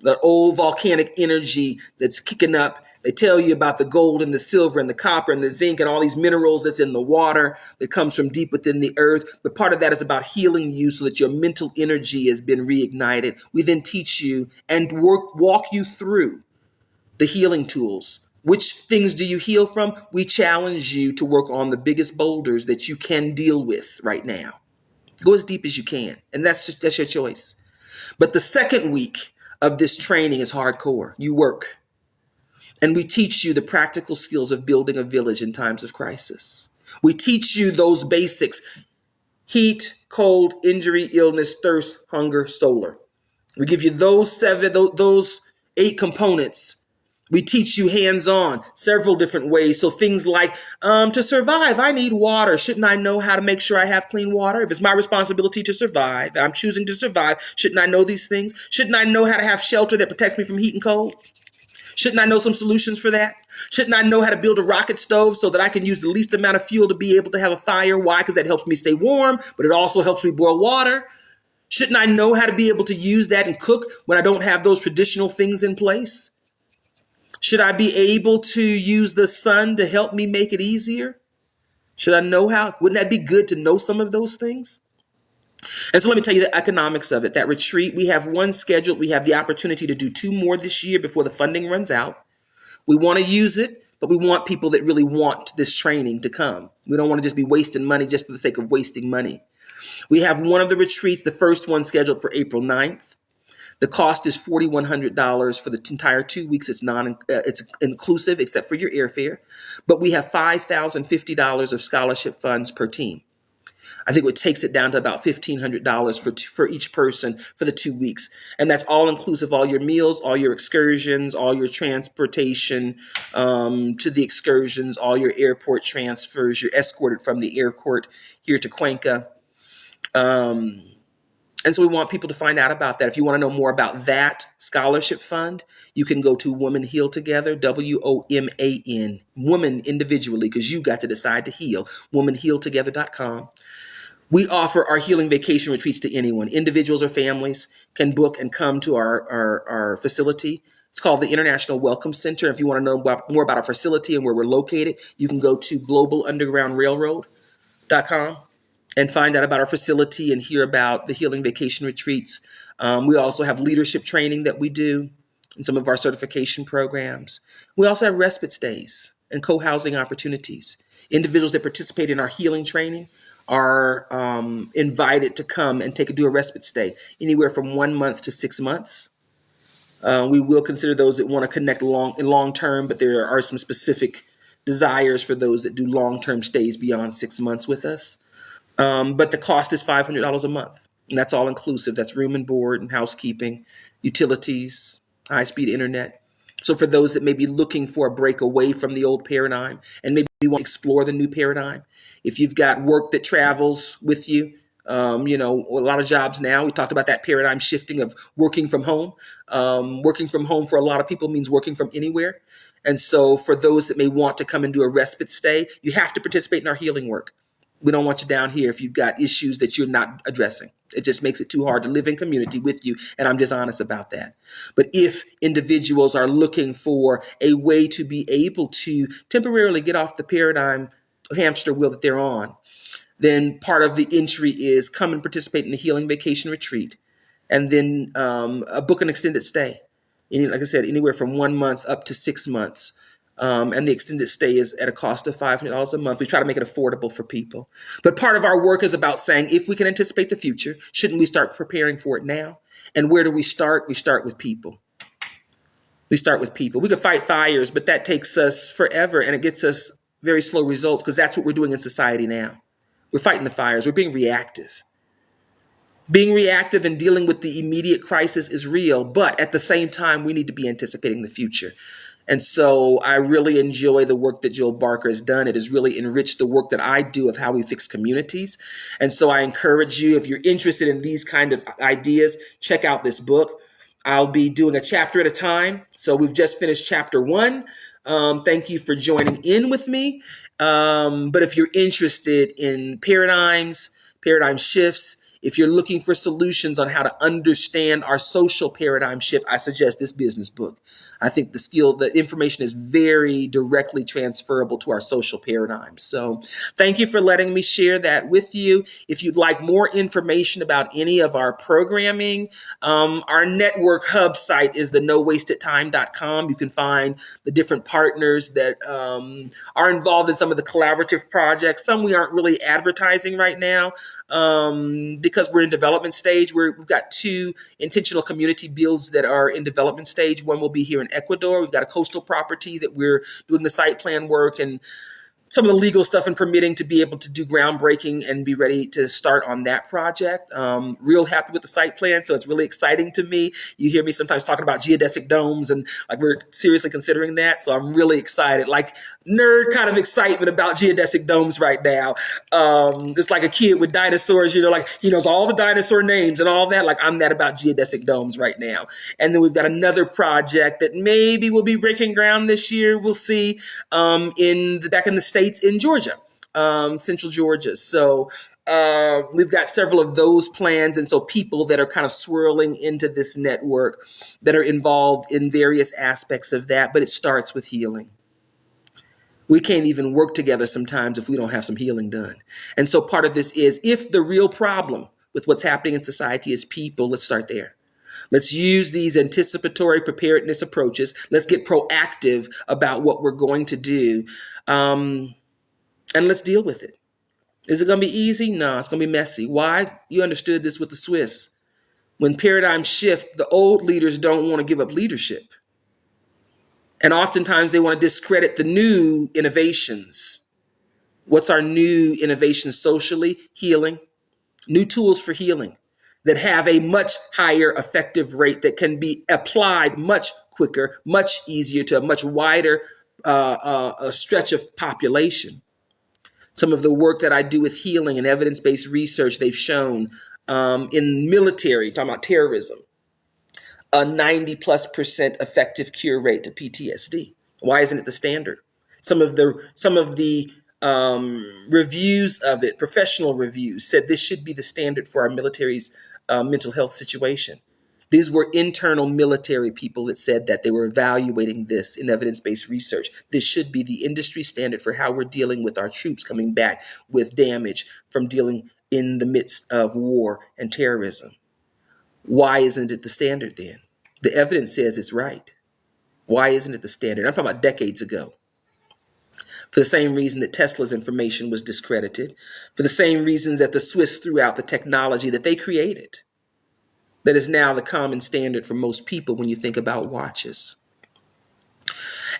the old volcanic energy that's kicking up. They tell you about the gold and the silver and the copper and the zinc and all these minerals that's in the water that comes from deep within the earth. But part of that is about healing you so that your mental energy has been reignited. We then teach you and walk you through the healing tools. Which things do you heal from? We challenge you to work on the biggest boulders that you can deal with right now. Go as deep as you can, and that's your choice. But the second week of this training is hardcore. You work. And we teach you the practical skills of building a village in times of crisis. We teach you those basics: heat, cold, injury, illness, thirst, hunger, solar. We give you those 8 components. We teach you hands-on several different ways. So things like, to survive, I need water. Shouldn't I know how to make sure I have clean water? If it's my responsibility to survive, I'm choosing to survive, shouldn't I know these things? Shouldn't I know how to have shelter that protects me from heat and cold? Shouldn't I know some solutions for that? Shouldn't I know how to build a rocket stove so that I can use the least amount of fuel to be able to have a fire? Why? Because that helps me stay warm, but it also helps me boil water. Shouldn't I know how to be able to use that and cook when I don't have those traditional things in place? Should I be able to use the sun to help me make it easier? Should I know how? Wouldn't that be good to know some of those things? And so let me tell you the economics of it. That retreat, we have one scheduled. We have the opportunity to do 2 more this year before the funding runs out. We want to use it, but we want people that really want this training to come. We don't want to just be wasting money just for the sake of wasting money. We have one of the retreats, the first one scheduled for April 9th. The cost is $4,100 for the entire 2 weeks. It's inclusive except for your airfare, but we have $5,050 of scholarship funds per team. I think it takes it down to about $1,500 for each person for the 2 weeks. And that's all inclusive, all your meals, all your excursions, all your transportation to the excursions, all your airport transfers. You're escorted from the airport here to Cuenca. And so we want people to find out about that. If you want to know more about that scholarship fund, you can go to Women Heal Together, WOMAN, woman individually, because you got to decide to heal, womanhealtogether.com. We offer our healing vacation retreats to anyone. Individuals or families can book and come to our facility. It's called the International Welcome Center. If you want to know more about our facility and where we're located, you can go to globalundergroundrailroad.com and find out about our facility and hear about the healing vacation retreats. We also have leadership training that we do in some of our certification programs. We also have respite stays and co-housing opportunities. Individuals that participate in our healing training are invited to come and do a respite stay, anywhere from 1 month to 6 months. We will consider those that want to connect long term, but there are some specific desires for those that do long-term stays beyond 6 months with us. But the cost is $500 a month, and that's all inclusive. That's room and board and housekeeping, utilities, high-speed internet. So for those that may be looking for a break away from the old paradigm and maybe want to explore the new paradigm, if you've got work that travels with you, a lot of jobs now, we talked about that paradigm shifting of working from home. Working from home for a lot of people means working from anywhere. And so for those that may want to come and do a respite stay, you have to participate in our healing work. We don't want you down here if you've got issues that you're not addressing. It just makes it too hard to live in community with you, and I'm just honest about that. But if individuals are looking for a way to be able to temporarily get off the paradigm hamster wheel that they're on, then part of the entry is come and participate in the Healing Vacation Retreat, and then book an extended stay. Like I said, anywhere from 1 month up to 6 months. And the extended stay is at a cost of $500 a month. We try to make it affordable for people. But part of our work is about saying, if we can anticipate the future, shouldn't we start preparing for it now? And where do we start? We start with people. We start with people. We could fight fires, but that takes us forever, and it gets us very slow results, because that's what we're doing in society now. We're fighting the fires. We're being reactive. Being reactive and dealing with the immediate crisis is real, but at the same time, we need to be anticipating the future. And so I really enjoy the work that Joel Barker has done. It has really enriched the work that I do of how we fix communities. And so I encourage you, if you're interested in these kind of ideas, check out this book. I'll be doing a chapter at a time. So we've just finished chapter 1. Thank you for joining in with me. But if you're interested in paradigms, paradigm shifts, if you're looking for solutions on how to understand our social paradigm shift, I suggest this business book. I think the information is very directly transferable to our social paradigms. So thank you for letting me share that with you. If you'd like more information about any of our programming, our network hub site is the nowastedtime.com. You can find the different partners that are involved in some of the collaborative projects. Some we aren't really advertising right now because we're in development stage. We've got 2 intentional community builds that are in development stage. One will be here in Ecuador. We've got a coastal property that we're doing the site plan work and some of the legal stuff and permitting to be able to do groundbreaking and be ready to start on that project. Real happy with the site plan, so it's really exciting to me. You hear me sometimes talking about geodesic domes, and like we're seriously considering that, so I'm really excited. Like nerd kind of excitement about geodesic domes right now. It's like a kid with dinosaurs, like he knows all the dinosaur names and all that. Like I'm that about geodesic domes right now. And then we've got another project that maybe will be breaking ground this year. We'll see. Back in the States in Georgia, central Georgia. So we've got several of those plans. And so people that are kind of swirling into this network that are involved in various aspects of that. But it starts with healing. We can't even work together sometimes if we don't have some healing done. And so part of this is, if the real problem with what's happening in society is people, let's start there. Let's use these anticipatory preparedness approaches. Let's get proactive about what we're going to do. And let's deal with it. Is it going to be easy? No, it's going to be messy. Why? You understood this with the Swiss. When paradigms shift, the old leaders don't want to give up leadership. And oftentimes they want to discredit the new innovations. What's our new innovation socially? Healing. New tools for healing that have a much higher effective rate that can be applied much quicker, much easier to a much wider stretch of population. Some of the work that I do with healing and evidence-based research, they've shown in military, talking about terrorism, a 90+% effective cure rate to PTSD. Why isn't it the standard? Some of the reviews of it, professional reviews, said this should be the standard for our military's mental health situation. These were internal military people that said that they were evaluating this in evidence-based research. This should be the industry standard for how we're dealing with our troops coming back with damage from dealing in the midst of war and terrorism. Why isn't it the standard then? The evidence says it's right. Why isn't it the standard? I'm talking about decades ago. For the same reason that Tesla's information was discredited, for the same reasons that the Swiss threw out the technology that they created, that is now the common standard for most people when you think about watches.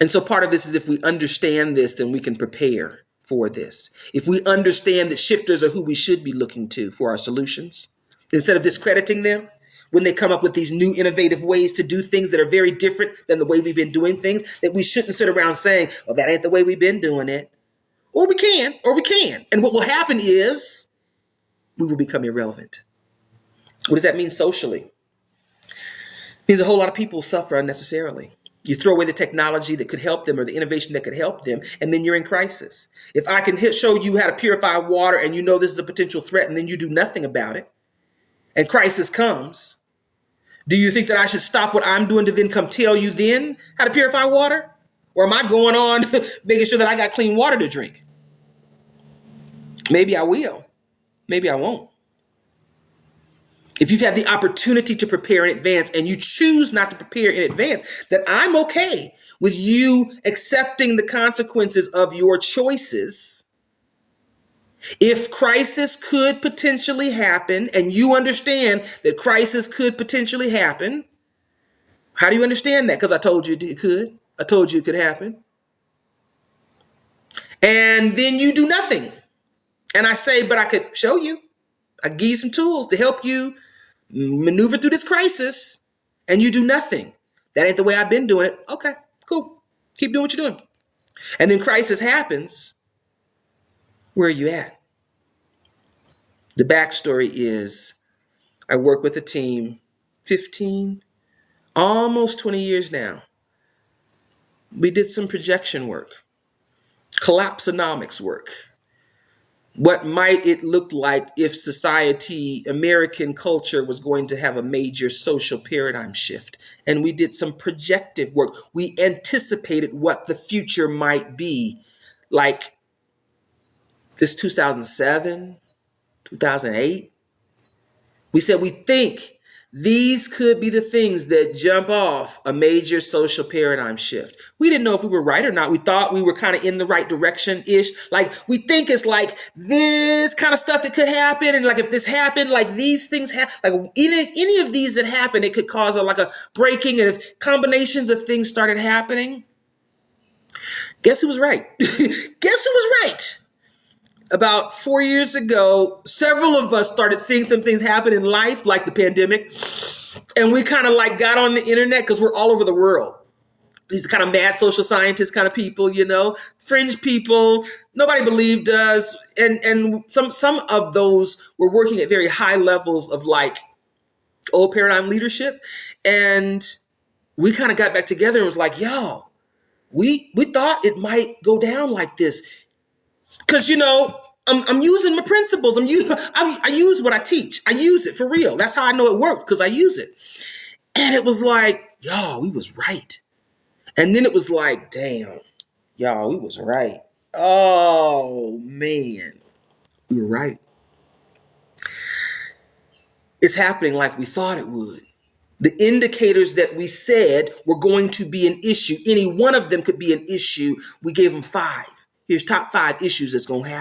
And so part of this is, if we understand this, then we can prepare for this. If we understand that shifters are who we should be looking to for our solutions, instead of discrediting them, when they come up with these new innovative ways to do things that are very different than the way we've been doing things, that we shouldn't sit around saying, well, that ain't the way we've been doing it. Or we can. And what will happen is we will become irrelevant. What does that mean socially? It means a whole lot of people suffer unnecessarily. You throw away the technology that could help them or the innovation that could help them, and then you're in crisis. If I can show you how to purify water and you know this is a potential threat and then you do nothing about it, and crisis comes, do you think that I should stop what I'm doing to then come tell you then how to purify water? Or am I going on making sure that I got clean water to drink? Maybe I will. Maybe I won't. If you've had the opportunity to prepare in advance and you choose not to prepare in advance, then I'm okay with you accepting the consequences of your choices. If crisis could potentially happen, and you understand that crisis could potentially happen, how do you understand that? Because I told you it could. I told you it could happen. And then you do nothing. And I say, but I could show you. I give you some tools to help you maneuver through this crisis, and you do nothing. That ain't the way I've been doing it. Okay, cool. Keep doing what you're doing. And then crisis happens. Where are you at? The backstory is, I work with a team 15, almost 20 years now. We did some projection work, collapsonomics work, What might it look like if society, American culture, was going to have a major social paradigm shift? And we did some projective work. We anticipated what the future might be, like this 2007, 2008. We said we think these could be the things that jump off a major social paradigm shift. We didn't know if we were right or not. We thought we were kind of in the right direction-ish. Like, we think it's like this kind of stuff that could happen. And like, if this happened, like these things happen, like any of these that happen, it could cause like a breaking. And if combinations of things started happening, guess who was right? Guess who was right? About 4 years ago, several of us started seeing some things happen in life, like the pandemic. And we kind of like got on the internet because we're all over the world. These kind of mad social scientist kind of people, fringe people. Nobody believed us. And some of those were working at very high levels of like old paradigm leadership. And we kind of got back together and was like, yo, we thought it might go down like this. Because, I'm using my principles. I use what I teach. I use it for real. That's how I know it worked, because I use it. And it was like, y'all, we was right. And then it was like, damn, y'all, we was right. Oh, man. We were right. It's happening like we thought it would. The indicators that we said were going to be an issue, any one of them could be an issue. We gave them 5. Here's top 5 issues that's going to happen.